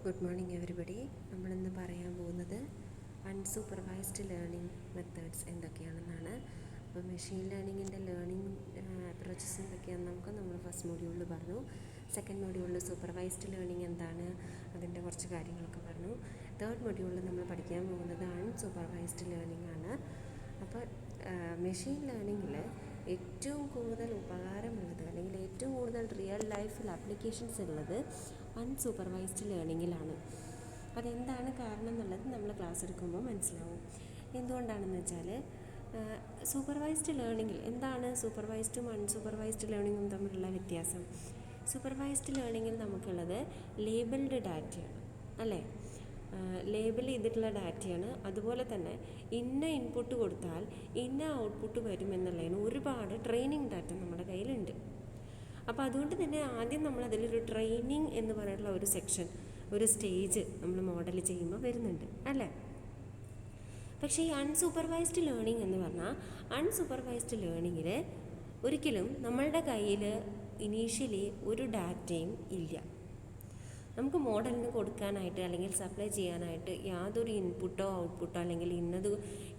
Good morning everybody. നമ്മളിന്ന് പറയാൻ പോകുന്നത് അൺസൂപ്പർവൈസ്ഡ് ലേണിംഗ് മെത്തേഡ്സ് എന്തൊക്കെയാണെന്നാണ്. അപ്പോൾ മെഷീൻ ലേണിങ്ങിൻ്റെ ലേണിംഗ് അപ്രോച്ചസ് എന്തൊക്കെയാണെന്ന് നമ്മൾ ഫസ്റ്റ് മൊഡ്യൂളിൽ പറഞ്ഞു. സെക്കൻഡ് മൊഡ്യൂളിൽ സൂപ്പർവൈസ്ഡ് ലേണിംഗ് എന്താണ്, അതിൻ്റെ കുറച്ച് കാര്യങ്ങളൊക്കെ പറഞ്ഞു. തേർഡ് മൊഡ്യൂളിൽ നമ്മൾ പഠിക്കാൻ പോകുന്നത് അൺസൂപ്പർവൈസ്ഡ് ലേണിംഗ് ആണ്. അപ്പോൾ മെഷീൻ ലേണിങ്ങിൽ ഏറ്റവും കൂടുതൽ ഉപകാരമുള്ളത് അല്ലെങ്കിൽ ഏറ്റവും കൂടുതൽ റിയൽ ലൈഫിൽ ആപ്ലിക്കേഷൻസ് ഉള്ളത് അൺസൂപ്പർവൈസ്ഡ് ലേണിങ്ങിലാണ്. അതെന്താണ് കാരണം എന്നുള്ളത് നമ്മൾ ക്ലാസ് എടുക്കുമ്പോൾ മനസ്സിലാവും. എന്തുകൊണ്ടാണെന്ന് വെച്ചാൽ സൂപ്പർവൈസ്ഡ് ലേണിങ്ങിൽ എന്താണ് സൂപ്പർവൈസ്ഡും അൺസൂപ്പർവൈസ്ഡ് ലേണിങ്ങും തമ്മിലുള്ള വ്യത്യാസം? സൂപ്പർവൈസ്ഡ് ലേണിങ്ങിൽ നമുക്കുള്ളത് ലേബിൾഡ് ഡാറ്റയാണ്, അല്ലേ? ലേബിൾ ചെയ്തിട്ടുള്ള ഡാറ്റയാണ്. അതുപോലെ തന്നെ ഇന്ന ഇൻപുട്ട് കൊടുത്താൽ ഇന്ന ഔട്ട്പുട്ട് വരുമെന്നുള്ളതിന് ഒരുപാട് ട്രെയിനിങ് ഡാറ്റ നമ്മുടെ കയ്യിലുണ്ട്. അപ്പോൾ അതുകൊണ്ട് തന്നെ ആദ്യം നമ്മളതിലൊരു ട്രെയിനിങ് എന്ന് പറയുന്ന ഒരു സെക്ഷൻ, ഒരു സ്റ്റേജ് നമ്മൾ മോഡൽ ചെയ്യുമ്പോൾ വരുന്നുണ്ട്, അല്ലേ? പക്ഷേ ഈ അൺസൂപ്പർവൈസ്ഡ് ലേണിംഗ് എന്ന് പറഞ്ഞാൽ അൺസൂപ്പർവൈസ്ഡ് ലേണിങ്ങിൽ ഒരിക്കലും നമ്മളുടെ കയ്യിൽ ഇനീഷ്യലി ഒരു ഡാറ്റയും ഇല്ല. നമുക്ക് മോഡലിന് കൊടുക്കാനായിട്ട് അല്ലെങ്കിൽ സപ്ലൈ ചെയ്യാനായിട്ട് യാതൊരു ഇൻപുട്ടോ ഔട്ട്പുട്ടോ അല്ലെങ്കിൽ ഇന്നത്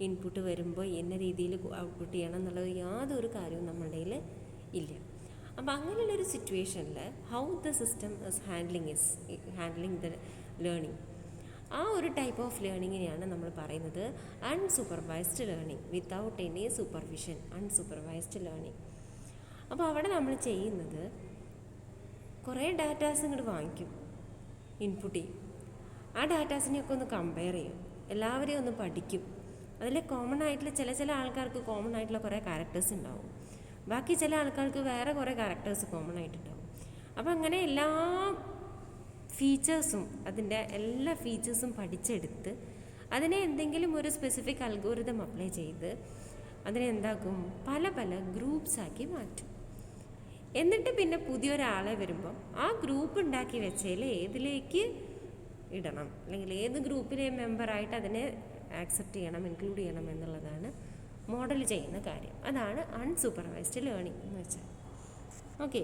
ഇൻപുട്ട് വരുമ്പോൾ ഇന്ന രീതിയിൽ ഔട്ട്പുട്ട് ചെയ്യണം എന്നുള്ളത് യാതൊരു കാര്യവും നമ്മളുടെ കയ്യിൽ ഇല്ല. അപ്പോൾ അങ്ങനെയുള്ളൊരു സിറ്റുവേഷനിൽ how the system is handling the learning, ആ ഒരു ടൈപ്പ് ഓഫ് ലേണിങ്ങിനെയാണ് നമ്മൾ പറയുന്നത് unsupervised learning, without any supervision, unsupervised learning. അപ്പോൾ അവിടെ നമ്മൾ ചെയ്യുന്നത് കുറേ ഡാറ്റാസ് ഇങ്ങോട്ട് വാങ്ങിക്കും, ഇൻപുട്ട് ചെയ്യും. ആ ഡാറ്റാസിനെയൊക്കെ ഒന്ന് കമ്പയർ ചെയ്യും, എല്ലാവരെയും ഒന്ന് പഠിക്കും. അതിൽ കോമൺ ആയിട്ടുള്ള ചില ആൾക്കാർക്ക് കോമൺ ആയിട്ടുള്ള കുറേ ക്യാരക്ടേഴ്സ് ഉണ്ടാവും, ബാക്കി ചില ആൾക്കാർക്ക് വേറെ കുറേ ക്യാരക്ടേഴ്സ് കോമൺ ആയിട്ടുണ്ടാവും. അപ്പോൾ അങ്ങനെ എല്ലാ ഫീച്ചേഴ്സും, അതിൻ്റെ എല്ലാ ഫീച്ചേഴ്സും പഠിച്ചെടുത്ത് അതിനെ എന്തെങ്കിലും ഒരു സ്പെസിഫിക് അൽഗോരിതം അപ്ലൈ ചെയ്ത് അതിനെ എന്താക്കും, പല പല ഗ്രൂപ്പ്സാക്കി മാറ്റും. എന്നിട്ട് പിന്നെ പുതിയൊരാളെ വരുമ്പോൾ ആ ഗ്രൂപ്പ് ഉണ്ടാക്കി വെച്ചതിൽ ഏതിലേക്ക് ഇടണം അല്ലെങ്കിൽ ഏത് ഗ്രൂപ്പിലെ മെമ്പറായിട്ട് അതിനെ ആക്സെപ്റ്റ് ചെയ്യണം, ഇൻക്ലൂഡ് ചെയ്യണം എന്നുള്ളതാണ് മോഡൽ ചെയ്യുന്ന കാര്യം. അതാണ് അൺസൂപ്പർവൈസ്ഡ് ലേണിംഗ് എന്ന് വെച്ചാൽ. ഓക്കെ,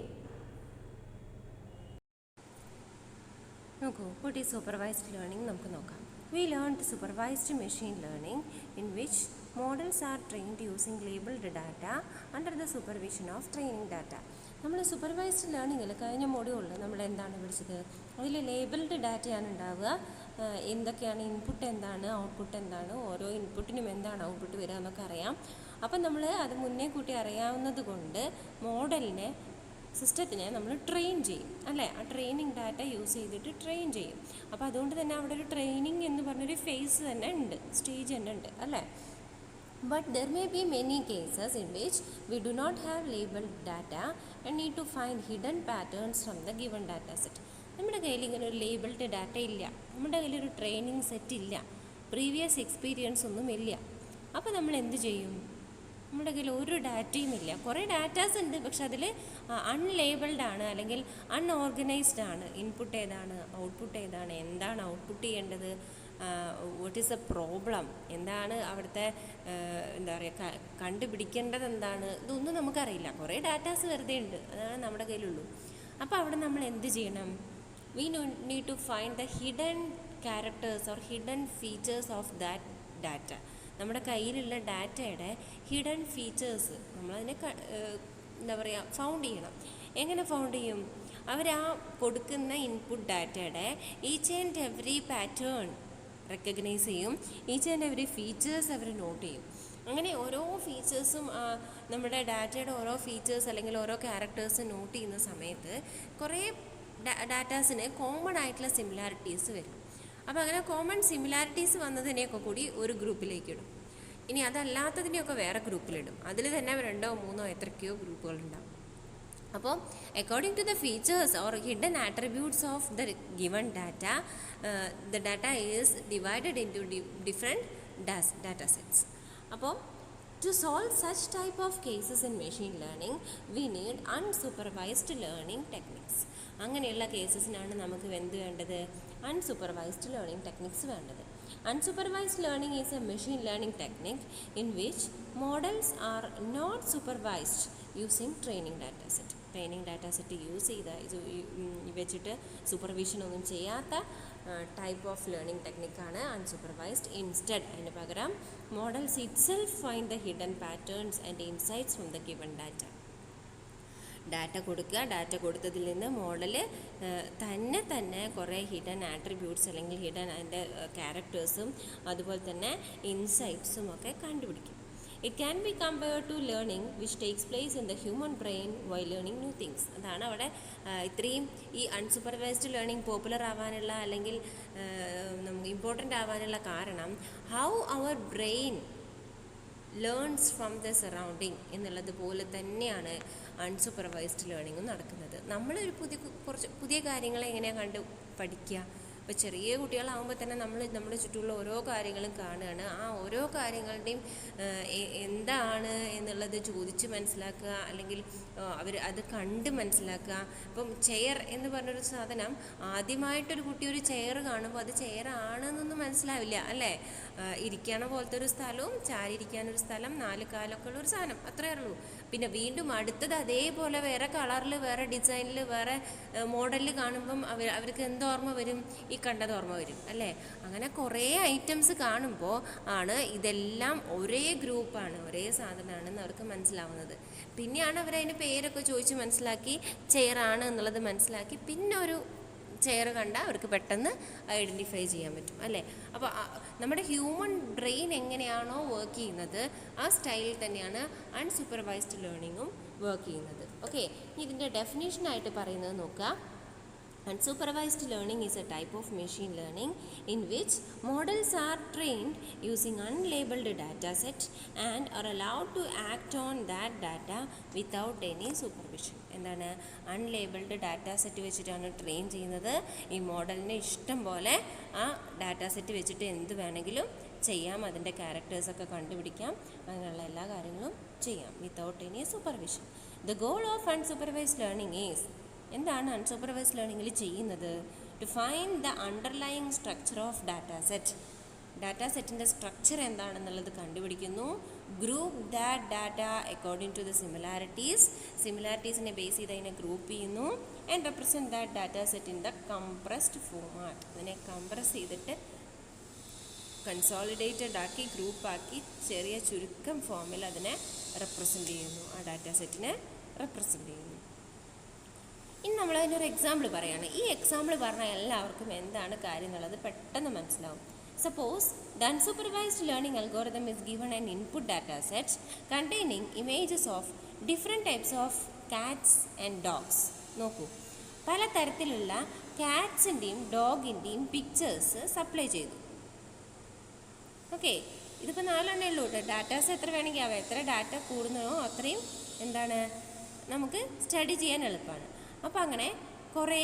നോക്കൂ, what is supervised learning നമുക്ക് നോക്കാം. We learned supervised machine learning in which models are trained using labeled data under the supervision of training data. നമ്മൾ സൂപ്പർവൈസ്ഡ് ലേണിങ്ങിൽ കഴിഞ്ഞ മൊഡ്യൂളിൽ നമ്മൾ എന്താണ് പഠിച്ചത്? അതിൽ ലേബിൾഡ് ഡാറ്റയാണ് ഉണ്ടാവുക. എന്തൊക്കെയാണ് ഇൻപുട്ട്, എന്താണ് ഔട്ട്പുട്ട്, എന്താണ് ഓരോ ഇൻപുട്ടിനും എന്താണ് ഔട്ട്പുട്ട് വരിക എന്നൊക്കെ അറിയാം. അപ്പം നമ്മൾ അത് മുന്നേ കൂട്ടി അറിയാവുന്നത് കൊണ്ട് മോഡലിനെ, സിസ്റ്റത്തിനെ നമ്മൾ ട്രെയിൻ ചെയ്യും, അല്ലേ? ആ ട്രെയിനിങ് ഡാറ്റ യൂസ് ചെയ്തിട്ട് ട്രെയിൻ ചെയ്യും. അപ്പോൾ അതുകൊണ്ട് തന്നെ അവിടെ ഒരു ട്രെയിനിങ് എന്ന് പറഞ്ഞൊരു ഫേസ് തന്നെ ഉണ്ട്, സ്റ്റേജ് തന്നെ ഉണ്ട്, അല്ലേ? But there may be many cases in which we do not have labeled data and need to find hidden patterns from the given data set. നമ്മുടെ കയ്യിൽ ഇങ്ങനെ ഒരു ലേബിൾഡ് ഡാറ്റ ഇല്ല, നമ്മുടെ കയ്യിലൊരു ട്രെയിനിങ് സെറ്റ് ഇല്ല, പ്രീവിയസ് എക്സ്പീരിയൻസ് ഒന്നും ഇല്ല. അപ്പോൾ നമ്മൾ എന്ത് ചെയ്യും? നമ്മുടെ കയ്യിൽ ഒരു ഡാറ്റയും ഇല്ല. കുറേ ഡാറ്റാസ് ഉണ്ട്, പക്ഷെ അതിൽ അൺലേബിൾഡ് ആണ് അല്ലെങ്കിൽ അൺഓർഗനൈസ്ഡ് ആണ്. ഇൻപുട്ട് ഏതാണ്, ഔട്ട്പുട്ട് ഏതാണ്, എന്താണ് ഔട്ട്പുട്ട് ചെയ്യേണ്ടത്, വാട്ട് ഈസ് എ പ്രോബ്ലം, എന്താണ് അവിടുത്തെ എന്താ പറയുക, കണ്ടുപിടിക്കേണ്ടത് എന്താണ്, ഇതൊന്നും നമുക്കറിയില്ല. കുറേ ഡാറ്റാസ് വെറുതെ ഉണ്ട്, അതാണ് നമ്മുടെ കയ്യിലുള്ളൂ. അപ്പോൾ അവിടെ നമ്മൾ എന്ത് ചെയ്യണം? We need to find the hidden characters or hidden features of that data. നമ്മുടെ കയ്യിലുള്ള ഡാറ്റയുടെ ഹിഡൻ ഫീച്ചേഴ്സ് നമ്മളതിനെ എന്താ പറയുക, ഫൗണ്ട് ചെയ്യണം. എങ്ങനെ ഫൗണ്ട് ചെയ്യും? അവർ ആ കൊടുക്കുന്ന ഇൻപുട്ട് ഡാറ്റയുടെ each and every pattern recognise ചെയ്യും, ഈച്ച് ആൻഡ് എവറി ഫീച്ചേഴ്സ് അവർ നോട്ട് ചെയ്യും. അങ്ങനെ ഓരോ ഫീച്ചേഴ്സും, നമ്മുടെ ഡാറ്റയുടെ ഓരോ ഫീച്ചേഴ്സ് അല്ലെങ്കിൽ ഓരോ ക്യാരക്ടേഴ്സ് നോട്ട് ചെയ്യുന്ന സമയത്ത് കുറേ ഡാറ്റാസിന് കോമൺ ആയിട്ടുള്ള സിമിലാരിറ്റീസ് വരും. അപ്പോൾ അങ്ങനെ കോമൺ സിമിലാരിറ്റീസ് വന്നതിനെയൊക്കെ കൂടി ഒരു ഗ്രൂപ്പിലേക്ക് ഇടും. ഇനി അതല്ലാത്തതിനെയൊക്കെ വേറെ ഗ്രൂപ്പിലിടും. അതിൽ തന്നെ 2 or 3 എത്രയൊക്കെയോ ഗ്രൂപ്പുകളുണ്ടാവും. അപ്പോൾ according to the features or hidden attributes of the given data, the data is divided into different data sets. അപ്പോൾ to solve such type of cases in machine learning, we need unsupervised learning techniques. അങ്ങനെയുള്ള കേസസിനാണ് നമുക്ക് എന്ത് വേണ്ടത്? Unsupervised learning techniques വേണ്ടത്. Unsupervised learning is a machine learning technique in which models are not supervised using training data set. Training data set use വെച്ചിട്ട് supervision ഒന്നും ചെയ്യാത്ത type of learning ടെക്നിക്കാണ് unsupervised. Instead അതിന് പകരം models itself find the hidden patterns and insights from the given data. Data കൊടുക്കുക, data കൊടുത്തതിൽ നിന്ന് model തന്നെ കുറേ ഹിഡൻ ആട്രിബ്യൂട്ട്സ് അല്ലെങ്കിൽ ഹിഡൻ അതിൻ്റെ ക്യാരക്ടേഴ്സും അതുപോലെ തന്നെ ഇൻസൈറ്റ്സും ഒക്കെ കണ്ടുപിടിക്കും. It can be compared to learning which takes place in the human brain by learning new things. അതാണ് അവിടെ ഇത്രയും ഈ അൺസൂപ്പർവൈസ്ഡ് ലേണിംഗ് പോപ്പുലർ ആവാനുള്ള അല്ലെങ്കിൽ നമുക്ക് ഇമ്പോർട്ടൻ്റ് ആവാനുള്ള കാരണം how our brain learns from the surrounding എന്നുള്ളത് പോലെ തന്നെയാണ് അൺസൂപ്പർവൈസ്ഡ് ലേണിങ്ങും നടക്കുന്നത്. നമ്മളൊരു പുതിയ കാര്യങ്ങളെ എങ്ങനെയാണ് കണ്ട് പഠിക്കുക? ഇപ്പോൾ ചെറിയ കുട്ടികളാകുമ്പോൾ തന്നെ നമ്മുടെ ചുറ്റുമുള്ള ഓരോ കാര്യങ്ങളും കാണുകയാണ്. ആ ഓരോ കാര്യങ്ങളുടെയും എന്താണ് എന്നുള്ളത് ചോദിച്ച് മനസ്സിലാക്കുക, അല്ലെങ്കിൽ അവർ അത് കണ്ട് മനസ്സിലാക്കുക. ഇപ്പം ചെയർ എന്ന് പറഞ്ഞൊരു സാധനം ആദ്യമായിട്ടൊരു കുട്ടി ഒരു ചെയർ കാണുമ്പോൾ അത് ചെയർ ആണെന്നൊന്നും മനസ്സിലാവില്ല, അല്ലേ? ഇരിക്കണ പോലത്തെ ഒരു സ്ഥലവും ചാരിയിരിക്കാനൊരു സ്ഥലം, 4 കാലൊക്കെ ഉള്ള ഒരു സാധനം, അത്രയേ ഉള്ളൂ. പിന്നെ വീണ്ടും അടുത്തത് അതേപോലെ വേറെ കളറിൽ, വേറെ ഡിസൈനിൽ, വേറെ മോഡലിൽ കാണുമ്പം അവർക്ക് എന്തോർമ്മ വരും? ഈ കണ്ടത് ഓർമ്മ വരും, അല്ലേ? അങ്ങനെ കുറേ ഐറ്റംസ് കാണുമ്പോൾ ആണ് ഇതെല്ലാം ഒരേ ഗ്രൂപ്പാണ്, ഒരേ സാധനമാണെന്ന് അവർക്ക് മനസ്സിലാവുന്നത്. പിന്നെയാണ് അവരതിന് പേരൊക്കെ ചോദിച്ച് മനസ്സിലാക്കി ചെയറാണ് എന്നുള്ളത് മനസ്സിലാക്കി പിന്നെ ഒരു ചെയർ കണ്ടാൽ അവർക്ക് പെട്ടെന്ന് ഐഡൻറ്റിഫൈ ചെയ്യാൻ പറ്റും, അല്ലേ? അപ്പോൾ നമ്മുടെ ഹ്യൂമൻ ബ്രെയിൻ എങ്ങനെയാണോ വർക്ക് ചെയ്യുന്നത് ആ സ്റ്റൈലിൽ തന്നെയാണ് അൺസൂപ്പർവൈസ്ഡ് ലേണിങ്ങും വർക്ക് ചെയ്യുന്നത്. ഓക്കെ, ഇതിൻ്റെ ഡെഫിനേഷനായിട്ട് പറയുന്നത് നോക്കുക. Unsupervised learning is a type of machine learning in which models are trained using unlabeled data set and are allowed to act on that data without any supervision. എന്താണ്? Unlabelled data set വെച്ചിട്ടാണ് train ചെയ്യുന്നത്. ഈ മോഡലിന് ഇഷ്ടം പോലെ ആ data set വെച്ചിട്ട് എന്ത് വേണമെങ്കിലും ചെയ്യാം, അതിൻ്റെ ക്യാരക്ടേഴ്സൊക്കെ കണ്ടുപിടിക്കാം, അങ്ങനെയുള്ള എല്ലാ കാര്യങ്ങളും ചെയ്യാം without any supervision. The goal of unsupervised learning is, എന്താണ് അൺസൂപ്പർവൈസ്ഡ് ലേണിങ്ങിൽ ചെയ്യുന്നത്? To find the underlying structure of data set. Data സെറ്റിൻ്റെ സ്ട്രക്ചർ എന്താണെന്നുള്ളത് കണ്ടുപിടിക്കുന്നു. Group that data according to the സിമിലാരിറ്റീസിനെ ബേസ് ചെയ്ത് അതിനെ ഗ്രൂപ്പ് ചെയ്യുന്നു. And represent that data set in the compressed format. അതിനെ കംപ്രസ് ചെയ്തിട്ട് കൺസോളിഡേറ്റഡ് ആക്കി, ഗ്രൂപ്പാക്കി, ചെറിയ ചുരുക്കം ഫോമിൽ അതിനെ റെപ്രസെൻറ്റ് ചെയ്യുന്നു, ആ ഡാറ്റാ സെറ്റിനെ റെപ്രസെൻറ്റ് ചെയ്യുന്നു. ഇനി നമ്മളതിനൊരു എക്സാമ്പിൾ പറയുകയാണ്. ഈ എക്സാമ്പിൾ പറഞ്ഞാൽ എല്ലാവർക്കും എന്താണ് കാര്യം എന്നുള്ളത് പെട്ടെന്ന് മനസ്സിലാവും. Suppose the unsupervised learning algorithm is given an input data set containing images of different types of cats and dogs. നോക്കൂ, പല തരത്തിലുള്ള കാറ്റ്സിൻ്റെയും ഡോഗിൻ്റെയും പിക്ചേഴ്സ് സപ്ലൈ ചെയ്തു. ഓക്കെ, ഇതിപ്പോൾ 4 എണ്ണേ ഉള്ളൂ കേട്ടോ. ഡാറ്റാസ് എത്ര വേണമെങ്കിൽ ആവാം. എത്ര ഡാറ്റ കൂടുന്നതോ അത്രയും എന്താണ് നമുക്ക് സ്റ്റഡി ചെയ്യാൻ എളുപ്പമാണ്. അപ്പോൾ അങ്ങനെ കുറേ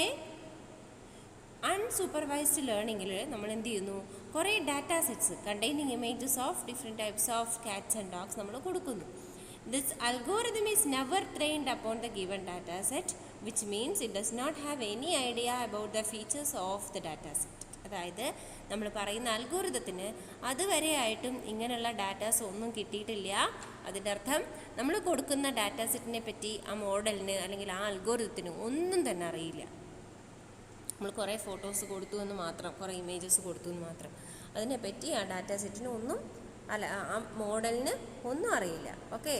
അൺസൂപ്പർവൈസ്ഡ് ലേണിങ്ങിൽ നമ്മൾ എന്ത് ചെയ്യുന്നു? കുറേ data sets containing images of different types of cats and dogs നമ്മൾ കൊടുക്കുന്നു. This algorithm is never trained upon the given data set, which means it does not have any idea about the features of the data set. അതായത് നമ്മൾ പറയുന്ന അൽഗോരിതത്തിന് അതുവരെ ആയിട്ടും ഇങ്ങനെയുള്ള datas ഒന്നും കിട്ടിയിട്ടില്ല. അതിൻ്റെ അർത്ഥം നമ്മൾ കൊടുക്കുന്ന ഡാറ്റാ സെറ്റിനെ പറ്റി ആ മോഡലിന് അല്ലെങ്കിൽ ആ അൽഗോരിതത്തിന് ഒന്നും തന്നെ അറിയില്ല. നമ്മൾ കുറേ ഫോട്ടോസ് കൊടുത്തു എന്ന് മാത്രം, കുറേ ഇമേജസ് കൊടുത്തു എന്ന് മാത്രം, അതിനെപ്പറ്റി ആ ഡാറ്റാ സെറ്റിന് ഒന്നും ആ മോഡലിന് ഒന്നും അറിയില്ല. Okay,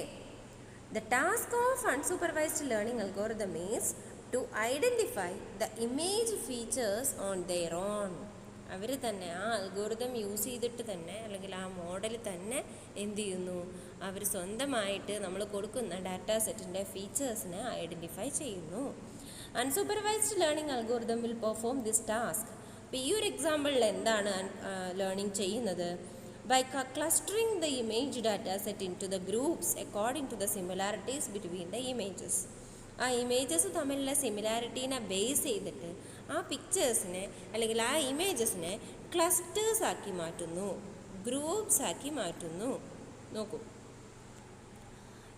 the task of unsupervised learning algorithm is to identify the image features on their own. അവർ തന്നെ ആ അൽഗോരിതം യൂസ് ചെയ്തിട്ട് തന്നെ അല്ലെങ്കിൽ ആ മോഡൽ തന്നെ എന്ത് ചെയ്യുന്നു? അവർ സ്വന്തമായിട്ട് നമ്മൾ കൊടുക്കുന്ന ഡാറ്റാ സെറ്റിൻ്റെ ഫീച്ചേഴ്സിനെ ഐഡൻറ്റിഫൈ ചെയ്യുന്നു. Unsupervised learning algorithm will perform this task. ഇപ്പോൾ ഈ ഒരു എക്സാമ്പിളിൽ എന്താണ് ലേണിംഗ് ചെയ്യുന്നത്? By clustering the image data set into the groups according to the similarities between the images. ആ ഇമേജസ് തമ്മിലുള്ള സിമിലാരിറ്റീനെ ബേസ് ചെയ്തിട്ട് ആ പിക്ചേഴ്സിനെ അല്ലെങ്കിൽ ആ ഇമേജസിനെ ക്ലസ്റ്റേഴ്സ് ആക്കി മാറ്റുന്നു, ഗ്രൂപ്പ്സ് ആക്കി മാറ്റുന്നു. നോക്കൂ,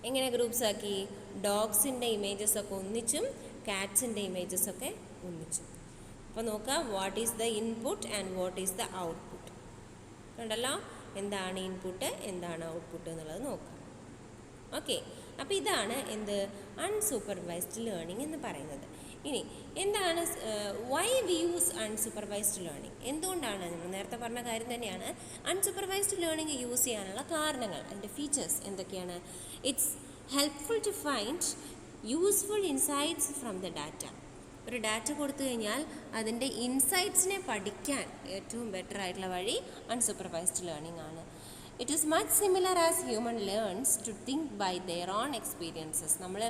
എങ്ങനെ ഗ്രൂപ്പ്സ് ആക്കി? ഡോഗ്സിൻ്റെ ഇമേജസൊക്കെ ഒന്നിച്ചും കാറ്റ്സിൻ്റെ ഇമേജസൊക്കെ ഒന്നിച്ചും. അപ്പോൾ നോക്കാം, what is the input and what is the output. കണ്ടല്ലോ, എന്താണ് ഇൻപുട്ട് എന്താണ് ഔട്ട്പുട്ട് എന്നുള്ളത് നോക്കാം. ഓക്കെ, അപ്പോൾ ഇതാണ് എന്ത് അൺസൂപ്പർവൈസ്ഡ് ലേണിംഗ് എന്ന് പറയുന്നത്. ഇനി എന്താണ് why we use unsupervised learning? എന്തുകൊണ്ടാണ് നമ്മൾ നേരത്തെ പറഞ്ഞ കാര്യം തന്നെയാണ് അൺസൂപ്പർവൈസ്ഡ് ലേണിംഗ് യൂസ് ചെയ്യാനുള്ള കാരണങ്ങൾ, അതിൻ്റെ ഫീച്ചേഴ്സ് എന്തൊക്കെയാണ്? It's helpful to find useful insights from the data. ഒരു ഡാറ്റ കൊടുത്തു കഴിഞ്ഞാൽ അതിൻ്റെ ഇൻസൈറ്റ്സിനെ പഠിക്കാൻ ഏറ്റവും ബെറ്റർ ആയിട്ടുള്ള വഴി അൺസൂപ്പർവൈസ്ഡ് ലേണിംഗ് ആണ്. It is much similar as human learns to think by their own experiences. നമ്മൾ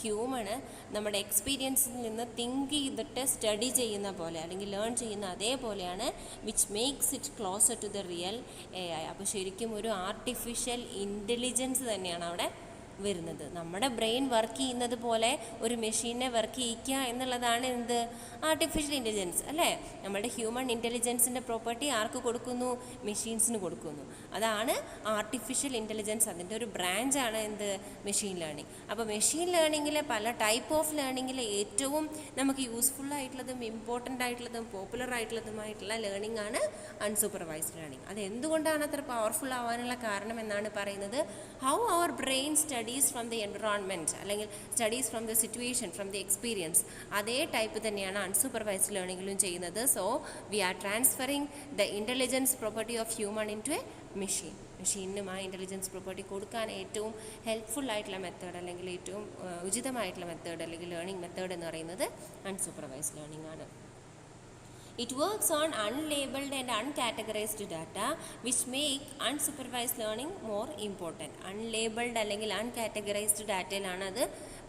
ഹ്യൂമണ് നമ്മുടെ എക്സ്പീരിയൻസിൽ നിന്ന് തിങ്ക് ചെയ്തിട്ട് സ്റ്റഡി ചെയ്യുന്ന പോലെ അല്ലെങ്കിൽ ലേൺ ചെയ്യുന്ന അതേപോലെയാണ്, which makes it closer to the real AI. അപ്പോൾ ശരിക്കും ഒരു ആർട്ടിഫിഷ്യൽ ഇൻ്റലിജൻസ് തന്നെയാണ് അവിടെ വരുന്നത്. നമ്മുടെ ബ്രെയിൻ വർക്ക് ചെയ്യുന്നത് പോലെ ഒരു മെഷീനെ വർക്ക് ചെയ്യിക്കുക എന്നുള്ളതാണ് എന്ത്? ആർട്ടിഫിഷ്യൽ ഇൻ്റലിജൻസ് അല്ലേ? നമ്മുടെ ഹ്യൂമൻ ഇൻ്റലിജൻസിൻ്റെ പ്രോപ്പർട്ടി ആർക്ക് കൊടുക്കുന്നു? മെഷീൻസിന് കൊടുക്കുന്നു. അതാണ് ആർട്ടിഫിഷ്യൽ ഇൻ്റലിജൻസ്. അതിൻ്റെ ഒരു ബ്രാഞ്ചാണ് എന്ത്? Machine learning. അപ്പോൾ മെഷീൻ ലേണിങ്ങിലെ പല ടൈപ്പ് ഓഫ് ലേണിങ്ങിൽ ഏറ്റവും നമുക്ക് യൂസ്ഫുൾ ആയിട്ടുള്ളതും ഇമ്പോർട്ടൻ്റ് ആയിട്ടുള്ളതും പോപ്പുലർ ആയിട്ടുള്ളതുമായിട്ടുള്ള ലേണിംഗ് ആണ് അൺസൂപ്പർവൈസ്ഡ് ലേണിംഗ്. അത് എന്തുകൊണ്ടാണ് അത്ര പവർഫുൾ ആവാനുള്ള കാരണം എന്നാണ് പറയുന്നത്. How our brain studies from the environment അല്ലെങ്കിൽ studies from the situation, from the experience, അതേ ടൈപ്പ് തന്നെയാണ് അൺസൂപ്പർവൈസ്ഡ് ലേണിങ്ങിലും ചെയ്യുന്നത്. So we are transferring the intelligence property of human into a machine. മെഷീനും ആ ഇൻ്റലിജൻസ് പ്രോപ്പർട്ടി കൊടുക്കാൻ ഏറ്റവും helpful ആയിട്ടുള്ള മെത്തേഡ് അല്ലെങ്കിൽ ഏറ്റവും ഉചിതമായിട്ടുള്ള മെത്തേഡ് അല്ലെങ്കിൽ ലേണിംഗ് മെത്തേഡ് എന്ന് പറയുന്നത് അൺസൂപ്പർവൈസ്ഡ് ലേണിംഗ് ആണ്. It works on unlabeled and uncategorized data, which make unsupervised learning more important. Unlabeled അല്ലെങ്കിൽ uncategorized ഡാറ്റയിലാണ് അത്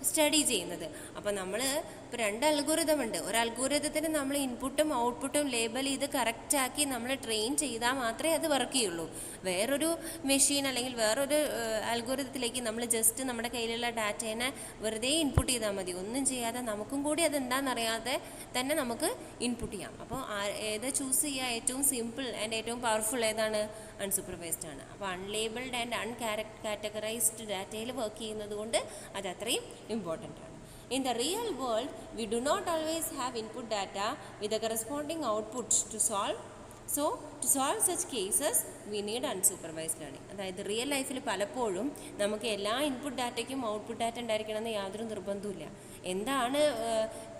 സ്റ്റഡി ചെയ്യുന്നത്. അപ്പോൾ നമ്മൾ ഇപ്പോൾ 2 അൽഗോരിതം ഉണ്ട്. ഒരു അൽഗോരിതത്തിന് നമ്മൾ ഇൻപുട്ടും ഔട്ട്പുട്ടും ലേബൽ ചെയ്ത് കറക്റ്റാക്കി നമ്മൾ ട്രെയിൻ ചെയ്താൽ മാത്രമേ അത് വർക്ക് ചെയ്യുള്ളൂ. വേറൊരു മെഷീൻ അല്ലെങ്കിൽ വേറൊരു അൽഗോരിതത്തിലേക്ക് നമ്മൾ ജസ്റ്റ് നമ്മുടെ കയ്യിലുള്ള ഡാറ്റേനെ വെറുതെ ഇൻപുട്ട് ചെയ്താൽ മതി. ഒന്നും ചെയ്യാതെ നമുക്കും കൂടി അത് എന്താണെന്നറിയാതെ തന്നെ നമുക്ക് ഇൻപുട്ട് ചെയ്യാം. അപ്പോൾ ഏത് ചൂസ് ചെയ്യുക? ഏറ്റവും സിമ്പിൾ ആൻഡ് ഏറ്റവും പവർഫുൾ ഏതാണ്? അൺസൂപ്പർവൈസ്ഡ് ആണ്. അപ്പോൾ അൺലേബിൾഡ് ആൻഡ് അൺകാറ്റഗറൈസ്ഡ് ഡാറ്റയിൽ വർക്ക് ചെയ്യുന്നത് കൊണ്ട് അത് അത്രയും ഇമ്പോർട്ടൻ്റ് ആണ്. In the real world, we do not always have input data with the corresponding output to solve. So, to solve such cases, we need unsupervised learning. അതായത് real ലൈഫിൽ പലപ്പോഴും നമുക്ക് എല്ലാ ഇൻപുട്ട് ഡാറ്റയ്ക്കും ഔട്ട്പുട്ട് ഡാറ്റ ഉണ്ടായിരിക്കണമെന്ന് യാതൊരു നിർബന്ധവുമില്ല. എന്താണ്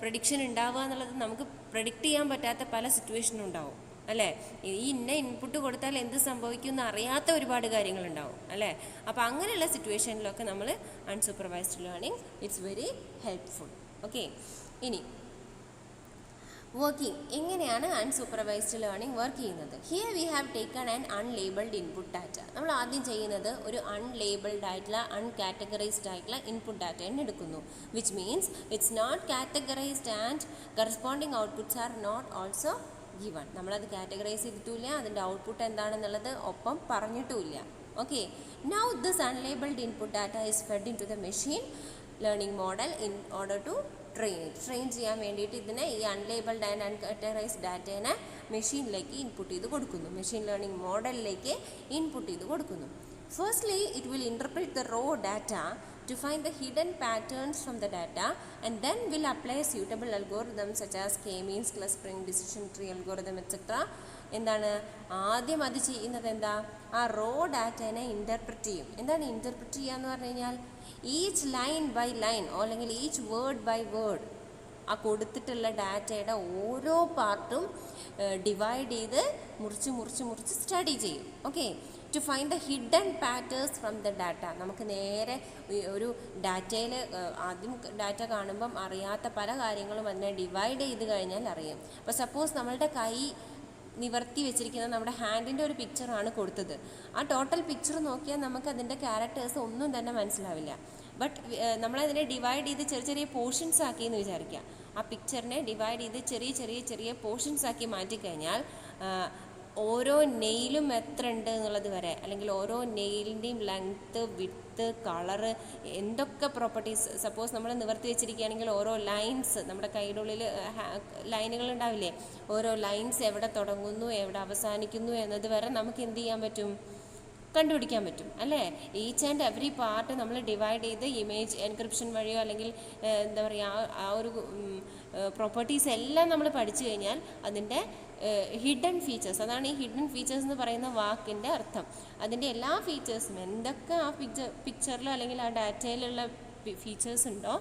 prediction ഉണ്ടാവുക എന്നുള്ളത് നമുക്ക് പ്രഡിക്റ്റ് ചെയ്യാൻ പറ്റാത്ത പല സിറ്റുവേഷനും ഉണ്ടാവും അല്ലേ? ഈ ഇന്ന ഇൻപുട്ട് കൊടുത്താൽ എന്ത് സംഭവിക്കും എന്ന് അറിയാത്ത ഒരുപാട് കാര്യങ്ങളുണ്ടാവും അല്ലേ? അപ്പോൾ അങ്ങനെയുള്ള സിറ്റുവേഷനിലൊക്കെ നമ്മൾ unsupervised learning it's very helpful. Okay, ഇനി വർക്കിംഗ് എങ്ങനെയാണ് അൺസൂപ്പർവൈസ്ഡ് ലേണിംഗ് വർക്ക് ചെയ്യുന്നത്? Here we have taken an unlabelled input data. നമ്മൾ ആദ്യം ചെയ്യുന്നത് ഒരു അൺലേബിൾഡ് ആയിട്ടുള്ള അൺകാറ്റഗറൈസ്ഡ് ആയിട്ടുള്ള ഇൻപുട്ട് ഡാറ്റ തന്നെ എടുക്കുന്നു. Which means it's not categorized and corresponding outputs are not also given. നമ്മളത് കാറ്റഗറൈസ് ചെയ്തിട്ടില്ല, അതിൻ്റെ ഔട്ട്പുട്ട് എന്താണെന്നുള്ളത് ഒപ്പം പറഞ്ഞിട്ടുമില്ല. Okay, now this unlabelled input data is fed into the machine learning model in order to train ചെയ്യാൻ വേണ്ടിയിട്ട് ഇതിനെ ഈ അൺലേബിൾഡ് ആൻഡ് അൺകാറ്റഗറൈസ്ഡ് ഡാറ്റേനെ മെഷീനിലേക്ക് ഇൻപുട്ട് ചെയ്ത് കൊടുക്കുന്നു, മെഷീൻ ലേണിംഗ് മോഡലിലേക്ക് ഇൻപുട്ട് ചെയ്ത് കൊടുക്കുന്നു. Firstly, it will interpret the raw data to find the hidden patterns from the data and then will apply suitable algorithms such as k-means clustering, decision tree algorithm etc. എന്താണ് ആദ്യം അത് ചെയ്യുന്നത്? എന്താ? ആ raw ഡാറ്റേനെ interpret ചെയ്യും. എന്താണ് interpret ചെയ്യുക എന്ന് പറഞ്ഞു കഴിഞ്ഞാൽ ഈച്ച് ലൈൻ ബൈ ലൈൻ അല്ലെങ്കിൽ ഈച്ച് വേർഡ് ബൈ വേർഡ് ആ കൊടുത്തിട്ടുള്ള ഡാറ്റയുടെ ഓരോ പാർട്ടും ഡിവൈഡ് ചെയ്ത് മുറിച്ച് സ്റ്റഡി ചെയ്യും. Okay, to find the hidden patterns from the data. നമുക്ക് നേരെ ഒരു ഡാറ്റയിൽ ആദ്യം ഡാറ്റ കാണുമ്പം അറിയാത്ത പല കാര്യങ്ങളും അതിനെ ഡിവൈഡ് ചെയ്ത് കഴിഞ്ഞാൽ അറിയാം. അപ്പോൾ സപ്പോസ് നമ്മളുടെ കൈ നിവർത്തി വെച്ചിരിക്കുന്ന നമ്മുടെ ഹാൻഡിൻ്റെ ഒരു പിക്ചറാണ് കൊടുത്തത്. ആ ടോട്ടൽ പിക്ചർ നോക്കിയാൽ നമുക്ക് അതിൻ്റെ ക്യാരക്ടേഴ്സ് ഒന്നും തന്നെ മനസ്സിലാവില്ല. ബട്ട് നമ്മളതിനെ ഡിവൈഡ് ചെയ്ത് ചെറിയ പോർഷൻസ് ആക്കി എന്ന് വിചാരിക്കുക. ആ പിക്ചറിനെ ഡിവൈഡ് ചെയ്ത് ചെറിയ പോർഷൻസ് ആക്കി മാറ്റിക്കഴിഞ്ഞാൽ ഓരോ നെയിലും എത്ര ഉണ്ട് എന്നുള്ളത് വരെ അല്ലെങ്കിൽ ഓരോ നെയിലിൻ്റെയും ലെങ്ത്ത്, വിഡ്ത്ത്, കളറ്, എന്തൊക്കെ പ്രോപ്പർട്ടീസ് സപ്പോസ് നമ്മൾ നിവർത്തി വെച്ചിരിക്കുകയാണെങ്കിൽ ഓരോ ലൈൻസ് നമ്മുടെ കൈയുടെ ഉള്ളിൽ ലൈനുകൾ ഉണ്ടാവില്ലേ, ഓരോ ലൈൻസ് എവിടെ തുടങ്ങുന്നു എവിടെ അവസാനിക്കുന്നു എന്നത് വരെ നമുക്ക് എന്ത് ചെയ്യാൻ പറ്റും? കണ്ടുപിടിക്കാൻ പറ്റും അല്ലേ? ഈച്ച് ആൻഡ് എവറി പാർട്ട് നമ്മൾ ഡിവൈഡ് ചെയ്ത് ഇമേജ് എൻക്രിപ്ഷൻ വഴിയോ അല്ലെങ്കിൽ എന്താ പറയുക ആ ഒരു പ്രോപ്പർട്ടീസ് എല്ലാം നമ്മൾ പഠിച്ചു കഴിഞ്ഞാൽ അതിൻ്റെ ഹിഡൻ ഫീച്ചേഴ്സ്, അതാണ് ഈ ഹിഡൻ ഫീച്ചേഴ്സ് എന്ന് പറയുന്ന വാക്കിൻ്റെ അർത്ഥം. അതിൻ്റെ എല്ലാ ഫീച്ചേഴ്സും എന്തൊക്കെ ആ പിക്ചറിലോ അല്ലെങ്കിൽ ആ ഡാറ്റയിലുള്ള ഫീച്ചേഴ്സ് ഉണ്ടോ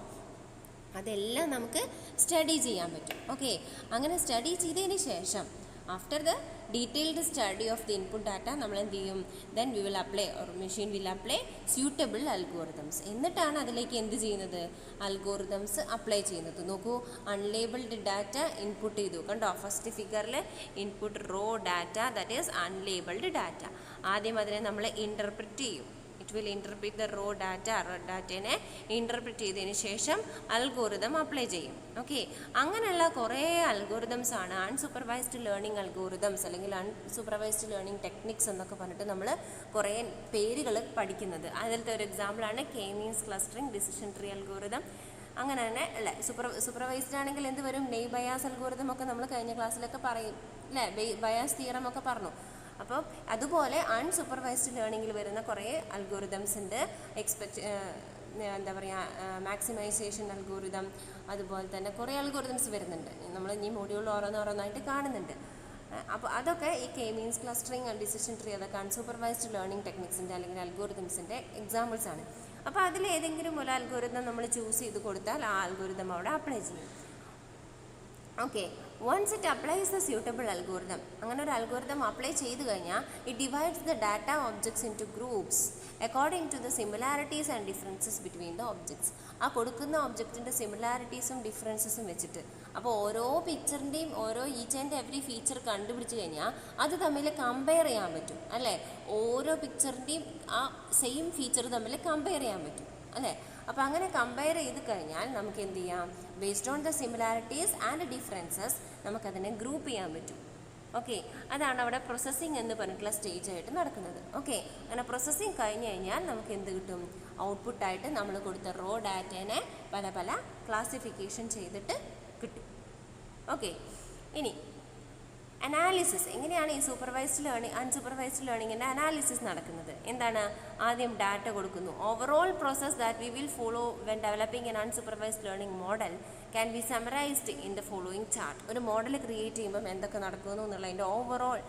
അതെല്ലാം നമുക്ക് സ്റ്റഡി ചെയ്യാൻ പറ്റും. ഓക്കെ, അങ്ങനെ സ്റ്റഡി ചെയ്തതിന് ശേഷം after the detailed study of the input data നമ്മൾ എന്ത് ചെയ്യും, then we will apply or machine will apply suitable algorithms. എന്നിട്ടാണ് അതിലേക്ക് എന്ത് ചെയ്യുന്നത്, അൽഗോറിതംസ് അപ്ലൈ ചെയ്യുന്നത്. നോക്കൂ, അൺലേബിൾഡ് ഡാറ്റ ഇൻപുട്ട് ചെയ്തു, കണ്ടോ ഫസ്റ്റ് ഫിഗറിൽ input raw data, that is unlabelled data. ആദ്യം അതിനെ നമ്മൾ ഇൻ്റർപ്രിറ്റ് ചെയ്യും. It will interpret the raw ഡാറ്റേനെ ഇൻ്റർപ്രിറ്റ് ചെയ്തതിന് ശേഷം അൽഗോറിതം അപ്ലൈ ചെയ്യും. ഓക്കെ, അങ്ങനെയുള്ള കുറേ അൽഗോറിതംസ് ആണ് അൺസൂപ്പർവൈസ്ഡ് ലേണിംഗ് അൽഗോറിതംസ് അല്ലെങ്കിൽ അൺസൂപ്പർവൈസ്ഡ് ലേണിംഗ് ടെക്നിക്സ് എന്നൊക്കെ പറഞ്ഞിട്ട് നമ്മൾ കുറേ പേരുകൾ പഠിക്കുന്നത്. അതിലത്തെ ഒരു എക്സാമ്പിളാണ് K means clustering, decision tree algorithm. അങ്ങനെ തന്നെ അല്ലേ, സൂപ്പർവൈസ്ഡ് ആണെങ്കിൽ എന്ത് വരും, നെയ് ബയാസ് അൽഗോറിതം ഒക്കെ നമ്മൾ കഴിഞ്ഞ ക്ലാസ്സിലൊക്കെ പറയും അല്ലേ, ബയാസ് തിയറം ഒക്കെ പറഞ്ഞു. അപ്പോൾ അതുപോലെ അൺസൂപ്പർവൈസ്ഡ് ലേണിങ്ങിൽ വരുന്ന കുറേ അൽഗോറിതംസ് ഉണ്ട്. എന്താ പറയുക, മാക്സിമൈസേഷൻ അൽഗോറിതം, അതുപോലെ തന്നെ കുറേ അൽഗോറിതംസ് വരുന്നുണ്ട്. നമ്മൾ ഈ മൊഡ്യൂൾ ഓരോന്നോരോന്നായിട്ട് കാണുന്നുണ്ട്. അപ്പോൾ അതൊക്കെ ഈ K means clustering, decision tree, അതൊക്കെ അൺസൂപ്പർവൈസ്ഡ് ലേണിംഗ് ടെക്നിക്സിൻ്റെ അല്ലെങ്കിൽ അൽഗോറിതംസിൻ്റെ എക്സാമ്പിൾസ് ആണ്. അപ്പോൾ അതിൽ ഏതെങ്കിലും ഒരു അൽഗോരിതം നമ്മൾ ചൂസ് ചെയ്ത് കൊടുത്താൽ ആ അൽഗോരിതം അവിടെ അപ്ലൈ ചെയ്യും. Okay, once it applies the suitable algorithm, അങ്ങനെ ഒരു അൽഗോരിതം അപ്ലൈ ചെയ്ത് കഴിഞ്ഞാൽ it divides the data objects into groups according to the similarities and differences between the objects. ആ കൊടുക്കുന്ന ഒബ്ജക്റ്റിൻ്റെ സിമിലാരിറ്റീസും ഡിഫറൻസസും വെച്ചിട്ട്, അപ്പോൾ ഓരോ പിക്ചറിൻ്റെയും ഓരോ ഈച്ച് ആൻഡ് എവറി ഫീച്ചർ കണ്ടുപിടിച്ച് കഴിഞ്ഞാൽ അത് തമ്മിൽ കമ്പയർ ചെയ്യാൻ പറ്റും അല്ലേ. ഓരോ പിക്ചറിൻ്റെയും ആ സെയിം ഫീച്ചർ തമ്മിൽ കമ്പയർ ചെയ്യാൻ പറ്റും അല്ലേ. അപ്പോൾ അങ്ങനെ കമ്പയർ ചെയ്ത് കഴിഞ്ഞാൽ നമുക്ക് എന്ത് ചെയ്യാം, based on the similarities and differences നമുക്കതിനെ ഗ്രൂപ്പ് ചെയ്യാൻ പറ്റും. ഓക്കെ, അതാണ് അവിടെ പ്രോസസ്സിങ് എന്ന് പറഞ്ഞിട്ടുള്ള സ്റ്റേജ് ആയിട്ട് നടക്കുന്നത്. ഓക്കെ, അങ്ങനെ പ്രോസസ്സിങ് കഴിഞ്ഞ് കഴിഞ്ഞാൽ നമുക്ക് എന്ത് കിട്ടും, ഔട്ട്പുട്ടായിട്ട് നമ്മൾ കൊടുത്ത റോ ഡാറ്റേനെ പല പല ക്ലാസിഫിക്കേഷൻ ചെയ്തിട്ട് കിട്ടും. ഓക്കെ, ഇനി അനാലിസിസ് എങ്ങനെയാണ് ഈ സൂപ്പർവൈസ്ഡ് ലേണിംഗ് അൺസൂപ്പർവൈസ്ഡ് ലേണിങ്ങിൻ്റെ അനാലിസിസ് നടക്കുന്നത്. എന്താണ്, ആദ്യം ഡാറ്റ കൊടുക്കുന്നു. Overall process that we will follow when developing an unsupervised learning model can be summarized in the following chart. ഒരു മോഡൽ ക്രിയേറ്റ് ചെയ്യുമ്പം എന്തൊക്കെ നടക്കുന്നു എന്നുള്ളതിൻ്റെ ഓവറോൾ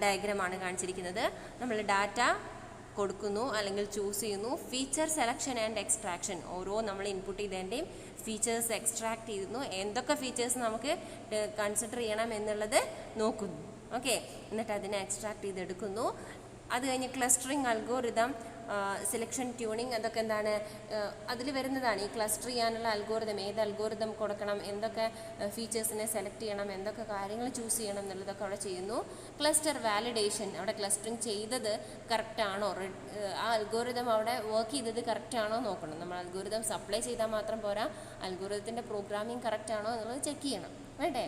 ഡയഗ്രമാണ് കാണിച്ചിരിക്കുന്നത്. നമ്മൾ ഡാറ്റ കൊടുക്കുന്നു അല്ലെങ്കിൽ ചൂസ് ചെയ്യുന്നു. ഫീച്ചർ സെലക്ഷൻ ആൻഡ് എക്സ്ട്രാക്ഷൻ, ഓരോ നമ്മൾ ഇൻപുട്ട് ചെയ്തതിൻ്റെയും ഫീച്ചേഴ്സ് എക്സ്ട്രാക്ട് ചെയ്യുന്നു. എന്തൊക്കെ ഫീച്ചേഴ്സ് നമുക്ക് കൺസിഡർ ചെയ്യണം എന്നുള്ളത് നോക്കുന്നു. ഓക്കെ, എന്നിട്ട് അതിനെ എക്സ്ട്രാക്ട് ചെയ്തെടുക്കുന്നു. അത് കഴിഞ്ഞ് ക്ലസ്റ്ററിങ് അൽഗോരിതം, സെലക്ഷൻ, ട്യൂണിങ്, അതൊക്കെ എന്താണ് അതിൽ വരുന്നതാണ്. ഈ ക്ലസ്റ്റർ ചെയ്യാനുള്ള അൽഗോരിതം, ഏത് അൽഗോരിതം കൊടുക്കണം, എന്തൊക്കെ ഫീച്ചേഴ്സിനെ സെലക്ട് ചെയ്യണം, എന്തൊക്കെ കാര്യങ്ങൾ ചൂസ് ചെയ്യണം എന്നുള്ളതൊക്കെ അവിടെ ചെയ്യുന്നു. ക്ലസ്റ്റർ വാലിഡേഷൻ, അവിടെ ക്ലസ്റ്ററിങ് ചെയ്തത് കറക്റ്റാണോ, ആ അൽഗോരിതം അവിടെ വർക്ക് ചെയ്തത് കറക്റ്റാണോ നോക്കണം. നമ്മൾ അൽഗോരിതം സപ്ലൈ ചെയ്താൽ മാത്രം പോരാ, അൽഗോരിതത്തിൻ്റെ പ്രോഗ്രാമിംഗ് കറക്റ്റാണോ എന്നുള്ളത് ചെക്ക് ചെയ്യണം വേണ്ടേ.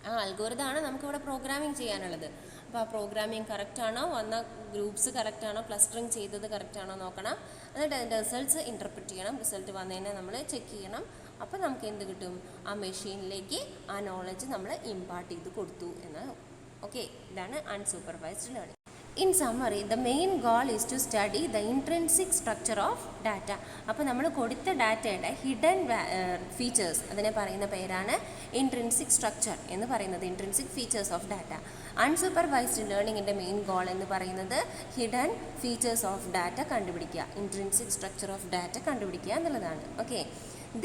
ആ അൽഗോരിതമാണ് നമുക്കിവിടെ പ്രോഗ്രാമിംഗ് ചെയ്യാനുള്ളത്. അപ്പോൾ ആ പ്രോഗ്രാമിംഗ് കറക്റ്റാണോ, വന്ന ഗ്രൂപ്പ്സ് കറക്റ്റാണോ, ക്ലസ്റ്ററിങ് ചെയ്തത് കറക്റ്റാണോ നോക്കണം. എന്നിട്ട് അതിൻ്റെ റിസൾട്ട്സ് ഇൻ്റർപ്രിറ്റ് ചെയ്യണം. റിസൾട്ട് വന്നതിനെ നമ്മൾ ചെക്ക് ചെയ്യണം. അപ്പോൾ നമുക്ക് എന്ത് കിട്ടും, ആ മെഷീനിലേക്ക് ആ നോളജ് നമ്മൾ ഇമ്പാർട്ട് ചെയ്ത് കൊടുത്തു എന്ന്. ഓക്കെ, ഇതാണ് unsupervised learning. In summary, the main goal is to study the intrinsic structure of data. അപ്പോൾ നമ്മൾ കൊടുത്ത ഡാറ്റയുടെ ഹിഡൻ ഫീച്ചേഴ്സ്, അതിനെ പറയുന്ന പേരാണ് ഇൻട്രിൻസിക് സ്ട്രക്ചർ എന്ന് പറയുന്നത്, intrinsic features of data. Unsupervised ലേണിങ്ങിൻ്റെ മെയിൻ ഗോൾ എന്ന് പറയുന്നത് ഹിഡൻ ഫീച്ചേഴ്സ് ഓഫ് ഡാറ്റ കണ്ടുപിടിക്കുക, ഇൻട്രിൻസിക് സ്ട്രക്ചർ ഓഫ് ഡാറ്റ കണ്ടുപിടിക്കുക എന്നുള്ളതാണ്. ഓക്കെ,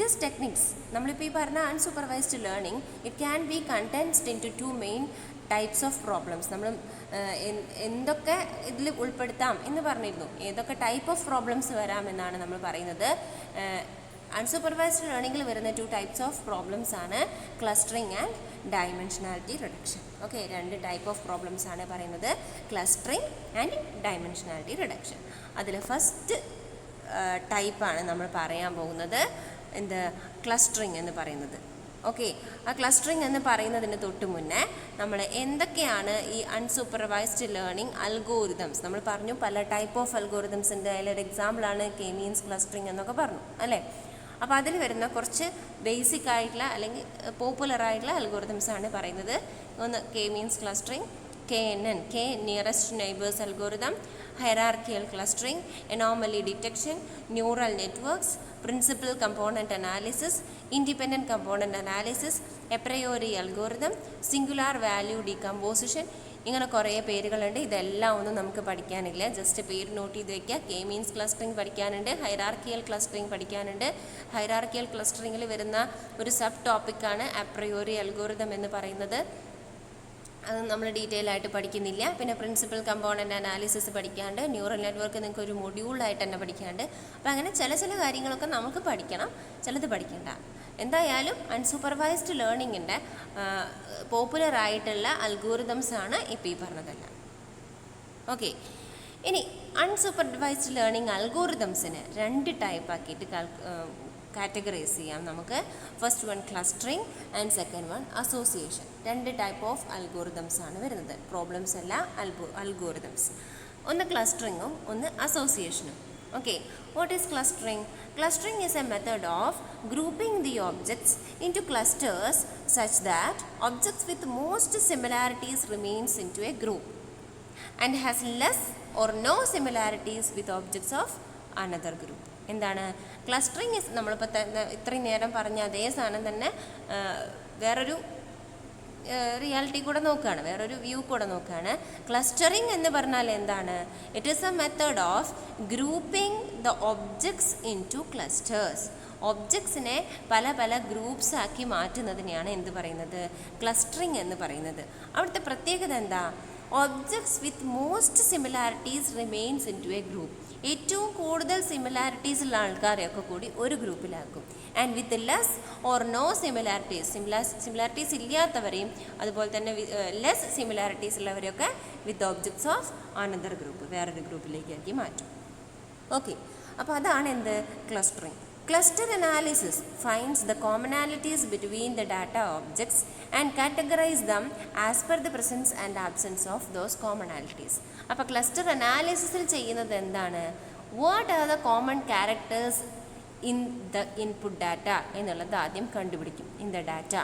ദിസ് ടെക്നിക്സ് നമ്മളിപ്പോൾ ഈ പറഞ്ഞ unsupervised learning it can be condensed into 2 main types of problems. നമ്മൾ എന്തൊക്കെ ഇതിൽ ഉൾപ്പെടുത്താം എന്ന് പറഞ്ഞിരുന്നു, ഏതൊക്കെ ടൈപ്പ് ഓഫ് പ്രോബ്ലംസ് വരാമെന്നാണ് നമ്മൾ പറയുന്നത്. അൺസൂപ്പർവൈസ്ഡ് ലേണിങ്ങിൽ വരുന്ന 2 ടൈപ്സ് ഓഫ് പ്രോബ്ലംസ് ആണ് clustering and dimensionality reduction. Okay, 2 type of problems ആണ് പറയുന്നത്, ക്ലസ്റ്ററിങ് ആൻഡ് ഡയമെൻഷനാലിറ്റി റിഡക്ഷൻ. അതിൽ ഫസ്റ്റ് ടൈപ്പാണ് നമ്മൾ പറയാൻ പോകുന്നത്, എന്ത്, ക്ലസ്റ്ററിങ് എന്ന് പറയുന്നത്. ഓക്കെ, ആ ക്ലസ്റ്ററിങ് എന്ന് പറയുന്നതിന് തൊട്ട് മുന്നേ നമ്മൾ എന്തൊക്കെയാണ് ഈ അൺസൂപ്പർവൈസ്ഡ് ലേണിംഗ് അൽഗോരിതംസ്, നമ്മൾ പറഞ്ഞു പല ടൈപ്പ് ഓഫ് അൽഗോരിതംസ് ഉണ്ട്. അതിലൊരു എക്സാമ്പിളാണ് കെ മീൻസ് ക്ലസ്റ്ററിങ് എന്നൊക്കെ പറഞ്ഞു അല്ലേ. അപ്പോൾ അതിൽ വരുന്ന കുറച്ച് ബേസിക് ആയിട്ടുള്ള അല്ലെങ്കിൽ പോപ്പുലർ ആയിട്ടുള്ള അൽഗോരിതംസ് ആണ് പറയുന്നത്. ഒന്ന് K means clustering, KNN, K nearest neighbours algorithm, hierarchical clustering, anomaly detection, neural networks, principal component analysis, independent component analysis, a priori algorithm, singular value decomposition. ഇങ്ങനെ കുറേ പേരുകളുണ്ട്. ഇതെല്ലാം ഒന്നും നമുക്ക് പഠിക്കാനില്ല. ജസ്റ്റ് പേര് നോട്ട് ചെയ്ത് വയ്ക്കുക. കെ മീൻസ് ക്ലസ്റ്ററിങ് പഠിക്കാനുണ്ട്, ഹൈറാർക്കിയൽ ക്ലസ്റ്ററിങ് പഠിക്കാനുണ്ട്. ഹൈറാർക്കിയൽ ക്ലസ്റ്ററിങ്ങിൽ വരുന്ന ഒരു സബ് ടോപ്പിക്കാണ് അപ്രയോറി അൽഗോരിതം എന്ന് പറയുന്നത്. അത് നമ്മൾ ഡീറ്റെയിൽ ആയിട്ട് പഠിക്കുന്നില്ല. പിന്നെ പ്രിൻസിപ്പൽ കമ്പോണൻ്റ് അനാലിസിസ് പഠിക്കാണ്ട്, ന്യൂറൽ നെറ്റ്വർക്ക് നിങ്ങൾക്ക് ഒരു മൊഡ്യൂളായിട്ട് തന്നെ പഠിക്കാണ്ട്. അപ്പോൾ അങ്ങനെ ചില കാര്യങ്ങളൊക്കെ നമുക്ക് പഠിക്കണം, ചിലത് പഠിക്കണ്ട. എന്തായാലും അൺസൂപ്പർവൈസ്ഡ് ലേണിങ്ങിൻ്റെ പോപ്പുലറായിട്ടുള്ള അൽഗോരിതംസാണ് ഇപ്പോൾ ഈ പറഞ്ഞതെല്ലാം. ഓക്കെ, ഇനി അൺസൂപ്പർവൈസ്ഡ് ലേണിംഗ് അൽഗോരിതംസിന് 2 ടൈപ്പാക്കിയിട്ട് കാറ്റഗറൈസ് ചെയ്യാം നമുക്ക്. First one clustering and second one association. 2 type of algorithms ആണ് വരുന്നത്. പ്രോബ്ലംസ് അല്ല, അൽഗോരിതംസ്. ഒന്ന് ക്ലസ്റ്ററിങ്ങും ഒന്ന് അസോസിയേഷനും. Okay, what is clustering? Clustering is a method of grouping the objects into clusters such that objects with most similarities remains into a group and has less or no similarities with objects of another group. എന്താണ് clustering? Is നമ്മളിപ്പോൾ ഇത്രയും നേരം പറഞ്ഞ അതേ സാധനം തന്നെ വേറൊരു reality കൂടെ നോക്കുകയാണ്, വേറൊരു വ്യൂ കൂടെ നോക്കുകയാണ്. ക്ലസ്റ്ററിങ് എന്ന് പറഞ്ഞാൽ എന്താണ്? It is a method of grouping the objects into clusters. ഒബ്ജക്ട്സിനെ പല ഗ്രൂപ്പ്സ് ആക്കി മാറ്റുന്നതിനെയാണ് എന്ത് പറയുന്നത്? ക്ലസ്റ്ററിങ് എന്ന് പറയുന്നത്. അവിടുത്തെ പ്രത്യേകത എന്താ? Objects with most similarities remains into a group. ഏറ്റവും കൂടുതൽ സിമിലാരിറ്റീസ് ഉള്ള ആൾക്കാരെയൊക്കെ കൂടി ഒരു ഗ്രൂപ്പിലാക്കും. And with less or no similarities ഇല്ലാത്തവരെയും അതുപോലെ തന്നെ ലെസ് സിമിലാരിറ്റീസ് ഉള്ളവരെയൊക്കെ with objects of another group, വേറൊരു ഗ്രൂപ്പിലേക്കാക്കി മാറ്റും. ഓക്കെ, അപ്പോൾ അതാണ് എന്ത്? Clustering. Cluster analysis finds the commonalities between the data objects and categorize them as per the presence and absence of those commonalities. അപ്പോൾ ക്ലസ്റ്റർ അനാലിസിസിൽ ചെയ്യുന്നത് എന്താണ്? What are the common characters in the input data എന്നുള്ളത് ആദ്യം കണ്ടുപിടിക്കും. In the data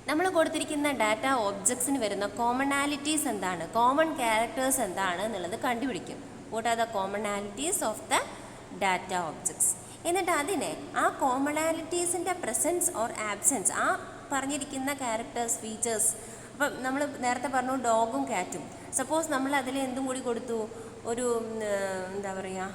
നമ്മൾ കൊടുത്തിരിക്കുന്ന data ഒബ്ജക്ട്സിന് വരുന്ന കോമണാലിറ്റീസ് എന്താണ്, കോമൺ ക്യാരക്ടേഴ്സ് എന്താണ് എന്നുള്ളത് കണ്ടുപിടിക്കും. What are the commonalities of the data objects. എന്നിട്ട് അതിനെ ആ കോമണാലിറ്റീസിൻ്റെ പ്രസൻസ് ഓർ ആബ്സെൻസ്, ആ പറഞ്ഞിരിക്കുന്ന ക്യാരക്ടേഴ്സ്, ഫീച്ചേഴ്സ്. അപ്പം നമ്മൾ നേരത്തെ പറഞ്ഞു ഡോഗും ക്യാറ്റും. സപ്പോസ് നമ്മൾ അതിൽ എന്തും കൂടി കൊടുത്തു, ഒരു എന്താ പറയുക,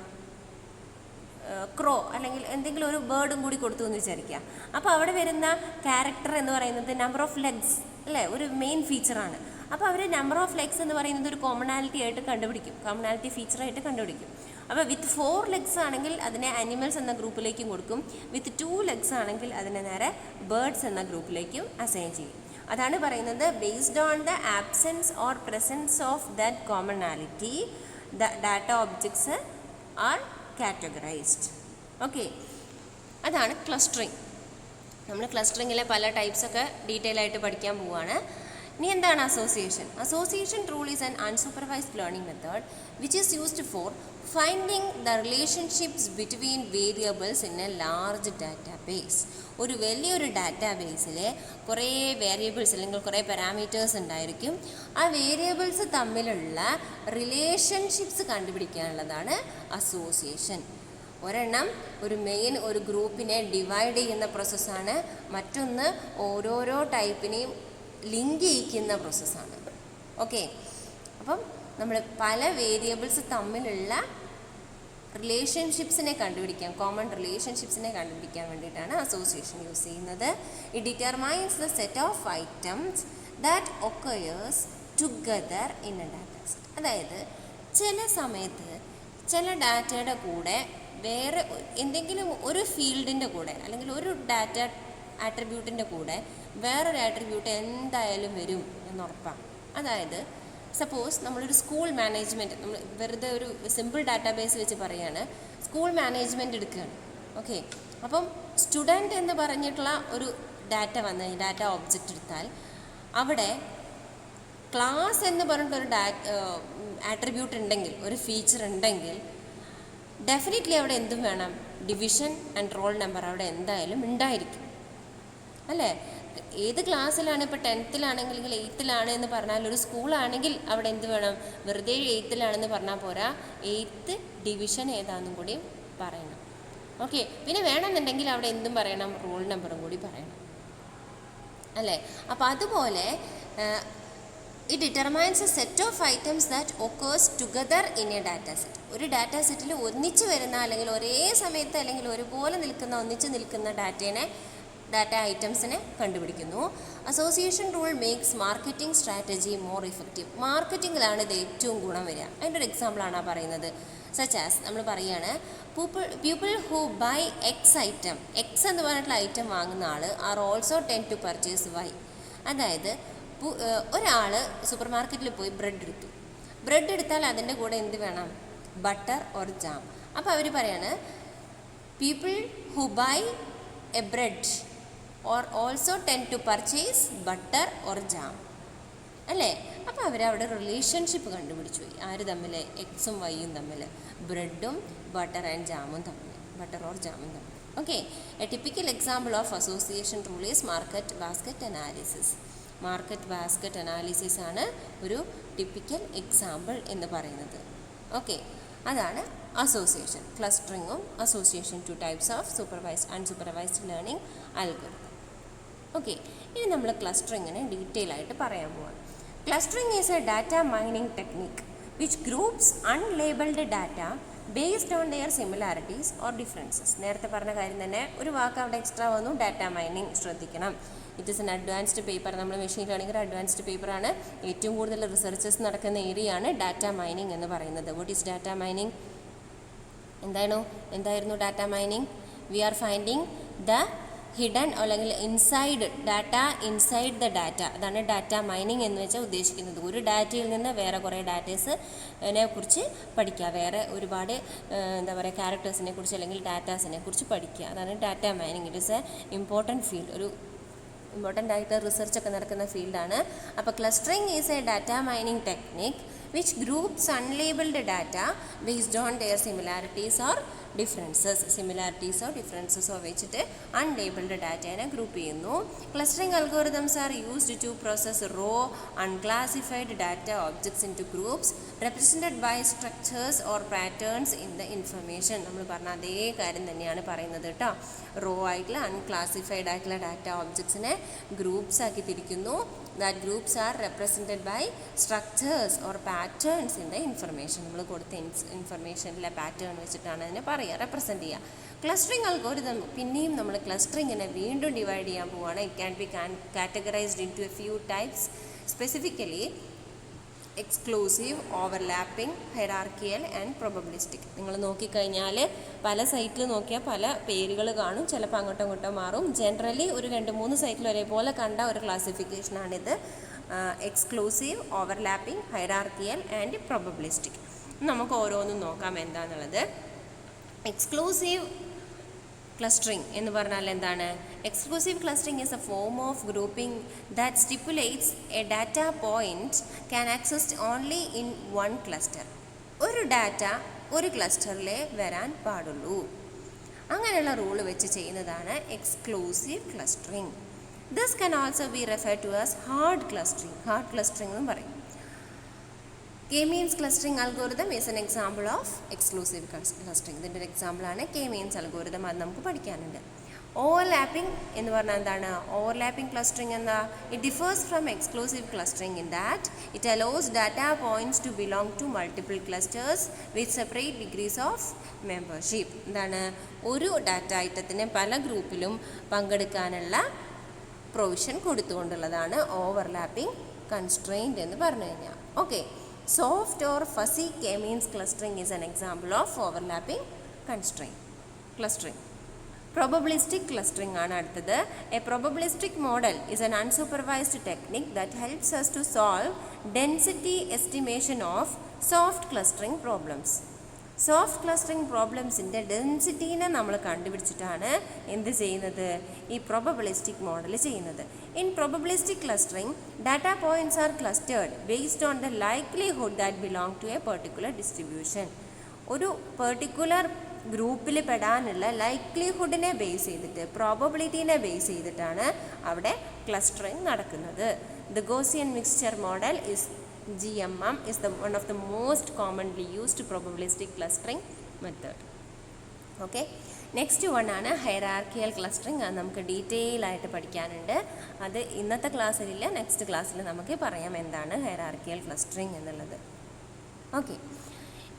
ക്രോ അല്ലെങ്കിൽ എന്തെങ്കിലും ഒരു ബേർഡും കൂടി കൊടുത്തു എന്ന് വിചാരിക്കുക. അപ്പോൾ അവിടെ വരുന്ന ക്യാരക്ടർ എന്ന് പറയുന്നത് നമ്പർ ഓഫ് ലെഗ്സ് അല്ലേ, ഒരു മെയിൻ ഫീച്ചറാണ്. അപ്പോൾ അവർ നമ്പർ ഓഫ് ലെഗ്സ് എന്ന് പറയുന്നത് ഒരു കോമണാലിറ്റി ആയിട്ട് കണ്ടുപിടിക്കും, കോമണാലിറ്റി ഫീച്ചറായിട്ട് കണ്ടുപിടിക്കും. അപ്പോൾ വിത്ത് 4 ലെഗ്സ് ആണെങ്കിൽ അതിനെ അനിമൽസ് എന്ന ഗ്രൂപ്പിലേക്കും കൊടുക്കും. വിത്ത് 2 ലെഗ്സ് ആണെങ്കിൽ അതിനെ നേരെ ബേർഡ്സ് എന്ന ഗ്രൂപ്പിലേക്കും അസൈൻ ചെയ്യും. അതാണ് പറയുന്നത് based on the absence or presence of that commonality the data objects are categorized. Okay, അതാണ് ക്ലസ്റ്ററിങ്. നമ്മൾ ക്ലസ്റ്ററിങ്ങിലെ പല ടൈപ്സൊക്കെ ഡീറ്റെയിൽ ആയിട്ട് പഠിക്കാൻ പോവുകയാണ്. ഇനി എന്താണ് association? Association rule is an unsupervised learning method which is used for finding the relationships between variables in A large database. ഒരു വലിയൊരു ഡാറ്റാബേസിലെ കുറേ വേരിയബിൾസ് അല്ലെങ്കിൽ കുറേ പാരാമീറ്റേഴ്സ് ഉണ്ടായിരിക്കും. ആ വേരിയബിൾസ് തമ്മിലുള്ള റിലേഷൻഷിപ്സ് കണ്ടുപിടിക്കാനുള്ളതാണ് അസോസിയേഷൻ. ഒരെണ്ണം ഒരു ഗ്രൂപ്പിനെ ഡിവൈഡ് ചെയ്യുന്ന പ്രോസസ്സാണ്, മറ്റൊന്ന് ഓരോരോ ടൈപ്പിനെയും ലിങ്ക് ചെയ്യിക്കുന്ന പ്രോസസ്സാണ്. ഓക്കെ, അപ്പം നമ്മൾ പല വേരിയബിൾസ് തമ്മിലുള്ള റിലേഷൻഷിപ്സിനെ കണ്ടുപിടിക്കാൻ, കോമൺ റിലേഷൻഷിപ്സിനെ കണ്ടുപിടിക്കാൻ വേണ്ടിയിട്ടാണ് അസോസിയേഷൻ യൂസ് ചെയ്യുന്നത്. It determines the set of items that occurs together in A data set. അതായത് ചില സമയത്ത് ചില ഡാറ്റയുടെ കൂടെ വേറെ എന്തെങ്കിലും ഒരു ഫീൽഡിൻ്റെ കൂടെ അല്ലെങ്കിൽ ഒരു ഡാറ്റ ആട്രിബ്യൂട്ടിൻ്റെ കൂടെ വേറൊരു ആട്രിബ്യൂട്ട് എന്തായാലും വരും എന്നുറപ്പാണ്. അതായത് സപ്പോസ് നമ്മളൊരു സ്കൂൾ മാനേജ്മെൻറ്റ്, നമ്മൾ വെറുതെ ഒരു സിമ്പിൾ ഡാറ്റാബേസ് വെച്ച് പറയുകയാണ്, സ്കൂൾ മാനേജ്മെൻറ്റ് എടുക്കുകയാണ്. ഓക്കെ, അപ്പം സ്റ്റുഡൻറ്റ് എന്ന് പറഞ്ഞിട്ടുള്ള ഒരു ഡാറ്റ ഒബ്ജക്റ്റ് എടുത്താൽ അവിടെ ക്ലാസ് എന്ന് പറഞ്ഞിട്ടൊരു ആട്രിബ്യൂട്ട് ഉണ്ടെങ്കിൽ, ഒരു ഫീച്ചർ ഉണ്ടെങ്കിൽ ഡെഫിനറ്റ്ലി അവിടെ എന്തും വേണം, ഡിവിഷൻ ആൻഡ് റോൾ നമ്പർ അവിടെ എന്തായാലും ഉണ്ടായിരിക്കും അല്ലേ. ഏത് ക്ലാസ്സിലാണ്, ഇപ്പോൾ 10th-ലാണെങ്കിൽ 8th-ലാണ് എന്ന് പറഞ്ഞാൽ, ഒരു സ്കൂളാണെങ്കിൽ അവിടെ എന്ത് വേണം, വെറുതെ 8th-ലാണെന്ന് പറഞ്ഞാൽ പോരാ, 8th ഡിവിഷൻ ഏതാണെന്നും കൂടി പറയണം. ഓക്കെ, പിന്നെ വേണമെന്നുണ്ടെങ്കിൽ അവിടെ എന്തും പറയണം, റോൾ നമ്പറും കൂടി പറയണം അല്ലേ. അപ്പോൾ അതുപോലെ it determines a set of items that occurs together in a data set. ഒരു ഡാറ്റ സെറ്റിൽ ഒന്നിച്ച് വരുന്ന അല്ലെങ്കിൽ ഒരേ സമയത്ത് അല്ലെങ്കിൽ ഒരുപോലെ നിൽക്കുന്ന ഒന്നിച്ച് നിൽക്കുന്ന ഡാറ്റ ഐറ്റംസിനെ കണ്ടുപിടിക്കുന്നു. Association rule makes marketing strategy more effective. മാർക്കറ്റിങ്ങിലാണ് ഇത് ഏറ്റവും ഗുണം വരിക. അതിൻ്റെ ഒരു എക്സാമ്പിളാണ് ആ പറയുന്നത്. സച്ച് ആസ് നമ്മൾ പറയുകയാണ്, people who buy X item, X എന്ന് പറഞ്ഞിട്ടുള്ള ഐറ്റം വാങ്ങുന്ന ആൾ are also tend to purchase Y. അതായത് ഒരാൾ സൂപ്പർ മാർക്കറ്റിൽ പോയി ബ്രെഡ് എടുത്താൽ അതിൻ്റെ കൂടെ എന്ത് വേണം, ബട്ടർ ഓർ ജാം. അപ്പോൾ അവർ പറയാണ്, people who buy a bread or also tend to purchase butter or jam അല്ലേ. അപ്പോൾ അവരവിടെ റിലേഷൻഷിപ്പ് കണ്ടുപിടിച്ചു പോയി. ആര് തമ്മിൽ, എക്സും വൈയും തമ്മിൽ, ബ്രെഡും ബട്ടർ ആൻഡ് ജാമും തമ്മിൽ, ബട്ടർ ഓർ ജാമും തമ്മിൽ. Okay, a typical example of association rule is market basket analysis. Market basket analysis ആണ് ഒരു ടിപ്പിക്കൽ എക്സാമ്പിൾ എന്ന് പറയുന്നത്. ഓക്കെ, അതാണ് അസോസിയേഷൻ. ക്ലസ്റ്ററിങ്ങും association, 2 types of supervised unsupervised learning algorithm. Okay, ഇനി നമ്മൾ ക്ലസ്റ്ററിങ്ങിനെ ഡീറ്റെയിൽ ആയിട്ട് പറയാൻ പോവാണ്. Clustering is a data mining technique which groups unlabelled data based on their similarities or differences. നേരത്തെ പറഞ്ഞ കാര്യം തന്നെ, ഒരു വാക്ക് അവിടെ എക്സ്ട്രാ വന്നു, ഡാറ്റ മൈനിങ് ശ്രദ്ധിക്കണം. It is N advanced paper. നമ്മൾ മെഷീൻ ലേണിംഗ് ഒരു അഡ്വാൻസ്ഡ് പേപ്പറാണ്. ഏറ്റവും കൂടുതൽ റിസർച്ചസ് നടക്കുന്ന ഏരിയയാണ് ഡാറ്റ മൈനിങ് എന്ന് പറയുന്നത്. What is data mining? എന്തായിരുന്നു data mining? We are finding the hidden അല്ലെങ്കിൽ inside data inside the data. അതാണ് ഡാറ്റ മൈനിങ് എന്ന് വെച്ചാൽ ഉദ്ദേശിക്കുന്നത്. ഒരു ഡാറ്റയിൽ നിന്ന് വേറെ കുറേ ഡാറ്റേഴ്സിനെ കുറിച്ച് പഠിക്കുക, വേറെ ഒരുപാട് ക്യാരക്ടേഴ്സിനെ കുറിച്ച് അല്ലെങ്കിൽ ഡാറ്റാസിനെ കുറിച്ച് പഠിക്കുക. അതാണ് data mining. It is a important field, ഒരു ഇമ്പോർട്ടൻ്റ് ആയിട്ട് റിസർച്ചൊക്കെ നടക്കുന്ന ഫീൽഡാണ്. അപ്പോൾ clustering is a data mining technique which groups unlabelled data based on their similarities or ഡിഫറൻസസോ വെച്ചിട്ട് അൺലേബിൾഡ് ഡാറ്റേനെ ഗ്രൂപ്പ് ചെയ്യുന്നു. Clustering algorithms are used to process raw unclassified data objects into groups represented by structures or patterns in the information. നമ്മൾ പറഞ്ഞ അതേ കാര്യം തന്നെയാണ് പറയുന്നത് കേട്ടോ. റോ ആയിട്ടുള്ള അൺക്ലാസിഫൈഡ് ആയിട്ടുള്ള ഡാറ്റ ഒബ്ജക്ട്സിനെ ഗ്രൂപ്പ്സ് ആക്കി തിരിക്കുന്നു. That groups are represented by structures or patterns in the information. നമ്മൾ കൊടുത്ത ഇൻഫർമേഷനിലെ പാറ്റേൺ വെച്ചിട്ടാണ് അതിനെ റെപ്രസെൻറ്റ് ചെയ്യുക. ക്ലസ്റ്ററിംഗ് അൽഗോരിതം പിന്നെയും നമ്മൾ ക്ലസ്റ്ററിങ്ങിനെ വീണ്ടും ഡിവൈഡ് ചെയ്യാൻ പോവുകയാണ്. It can be categorized into a few types. Specifically exclusive, overlapping, hierarchical and probabilistic. നിങ്ങൾ നോക്കിക്കഴിഞ്ഞാൽ പല സൈറ്റിൽ നോക്കിയാൽ പല പേരുകൾ കാണും, ചിലപ്പോൾ അങ്ങോട്ടും ഇങ്ങോട്ടും മാറും. ജനറലി ഒരു 2-3 സൈറ്റിൽ ഒരേപോലെ കണ്ട ഒരു ക്ലാസിഫിക്കേഷനാണിത്. Exclusive, overlapping, hierarchical and probabilistic. നമുക്ക് ഓരോന്നും നോക്കാം എന്താണെന്നുള്ളത്. എക്സ്ക്ലൂസീവ് ക്ലസ്റ്ററിംഗ് എന്ന് പറഞ്ഞാൽ എന്താണ്? Exclusive clustering is a form of grouping that stipulates a data point can accessed only in one cluster. ഒരു ഡാറ്റ ഒരു ക്ലസ്റ്ററിലേ വരാൻ പാടുള്ളൂ. അങ്ങനെയുള്ള റൂൾ വെച്ച് ചെയ്യുന്നതാണ് exclusive clustering. This can also be refer to as hard clustering. Hard clustering എന്നും പറയും. K-means clustering algorithm is an example of exclusive clustering. ഇതിൻ്റെ ഒരു എക്സാമ്പിളാണ് K-means algorithm. അത് നമുക്ക് പഠിക്കാനുണ്ട്. ഓവർലാപ്പിംഗ് എന്ന് പറഞ്ഞാൽ എന്താണ്? ഓവർലാപ്പിംഗ് ക്ലസ്റ്ററിംഗ് എന്താ? It differs from exclusive clustering in that it allows data points to belong to multiple clusters with separate degrees of membership. എന്താണ്? ഒരു ഡാറ്റ ഐറ്റത്തിന് പല ഗ്രൂപ്പിലും പങ്കെടുക്കാനുള്ള പ്രൊവിഷൻ കൊടുത്തുകൊണ്ടുള്ളതാണ് ഓവർലാപ്പിംഗ് കൺസ്ട്രെയിൻറ്റ് എന്ന് പറഞ്ഞു കഴിഞ്ഞാൽ. Okay, soft or fuzzy K-means clustering is an example of overlapping clustering. Probabilistic clustering ആണ് അടുത്തത്. A probabilistic model is an unsupervised technique that helps us to solve density estimation of soft clustering problems. Soft clustering പ്രോബ്ലംസിൻ്റെ ഡെൻസിറ്റീനെ നമ്മൾ കണ്ടുപിടിച്ചിട്ടാണ് എന്ത് ചെയ്യുന്നത്? ഈ probabilistic model ചെയ്യുന്നത്. In probabilistic clustering data points are clustered based on the likelihood that belong to a particular distribution. ഒരു particular ഗ്രൂപ്പിൽ പെടാനുള്ള ലൈക്ലിഹുഡിനെ ബേസ് ചെയ്തിട്ട്, പ്രോബബിലിറ്റീനെ ബേസ് ചെയ്തിട്ടാണ് അവിടെ ക്ലസ്റ്ററിങ് നടക്കുന്നത്. The Gaussian mixture model is GMM is one of the most commonly used probabilistic clustering method. Okay, next one ആണ് hierarchical clustering. അത് നമുക്ക് ഡീറ്റെയിൽ ആയിട്ട് പഠിക്കാനുണ്ട്. അത് ഇന്നത്തെ ക്ലാസ്സിലില്ല, നെക്സ്റ്റ് ക്ലാസ്സിൽ നമുക്ക് പറയാം എന്താണ് ഹൈറാർക്കിയൽ ക്ലസ്റ്ററിങ് എന്നുള്ളത്. ഓക്കെ,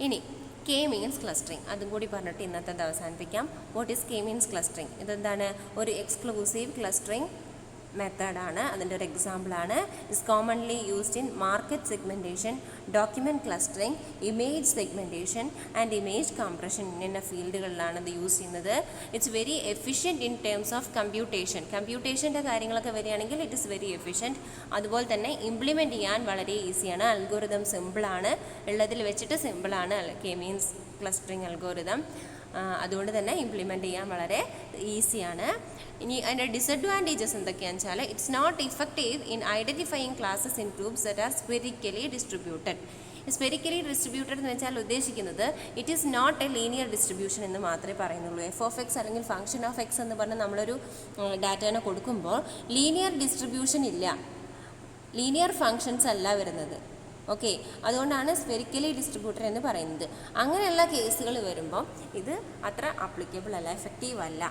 ഇനി കെ മീൻസ് ക്ലസ്റ്ററിങ് അതും കൂടി പറഞ്ഞിട്ട് ഇന്നത്തെ അവസാനിപ്പിക്കാം. What is K means clustering? ഇതെന്താണ്? ഒരു എക്സ്ക്ലൂസീവ് ക്ലസ്റ്ററിങ് മെത്തേഡാണ്. അതിൻ്റെ ഒരു എക്സാമ്പിളാണ്. Is commonly used in market segmentation, document clustering, image segmentation and image compression എന്ന ഫീൽഡുകളിലാണ് ഇത് യൂസ് ചെയ്യുന്നത്. It's very efficient in terms of കമ്പ്യൂട്ടേഷൻ്റെ കാര്യങ്ങളൊക്കെ വരികയാണെങ്കിൽ ഇറ്റ് ഇസ് വെരി എഫിഷ്യൻറ്റ്. അതുപോലെ തന്നെ ഇംപ്ലിമെൻറ്റ് ചെയ്യാൻ വളരെ ഈസിയാണ്. അൽഗോരിതം സിമ്പിളാണ്, ഉള്ളതിൽ വെച്ചിട്ട് സിമ്പിളാണ് കെ മീൻസ് ക്ലസ്റ്ററിങ് അൽഗോരിതം. അതുകൊണ്ട് തന്നെ ഇംപ്ലിമെൻറ്റ് ചെയ്യാൻ വളരെ ഈസിയാണ്. ഇനി അതിൻ്റെ ഡിസഡ്വാൻറ്റേജസ് എന്തൊക്കെയാണെന്ന് വെച്ചാൽ it's not effective in identifying classes in groups that are spherically distributed. Spherically distributed എന്ന് വെച്ചാൽ ഉദ്ദേശിക്കുന്നത് it is not a linear distribution എന്ന് മാത്രമേ പറയുന്നുള്ളൂ. f(x) അല്ലെങ്കിൽ ഫംഗ്ഷൻ ഓഫ് എക്സ് എന്ന് പറഞ്ഞ് നമ്മളൊരു ഡാറ്റേനെ കൊടുക്കുമ്പോൾ ലീനിയർ ഡിസ്ട്രിബ്യൂഷൻ ഇല്ല, ലീനിയർ ഫങ്ഷൻസ് അല്ല വരുന്നത്. ഓക്കെ, അതുകൊണ്ടാണ് സ്പെറിക്കലി ഡിസ്ട്രിബ്യൂട്ടഡ് എന്ന് പറയുന്നത്. അങ്ങനെയുള്ള കേസുകൾ വരുമ്പോൾ ഇത് അത്ര ആപ്ലിക്കബിൾ അല്ല, എഫക്റ്റീവ് അല്ല.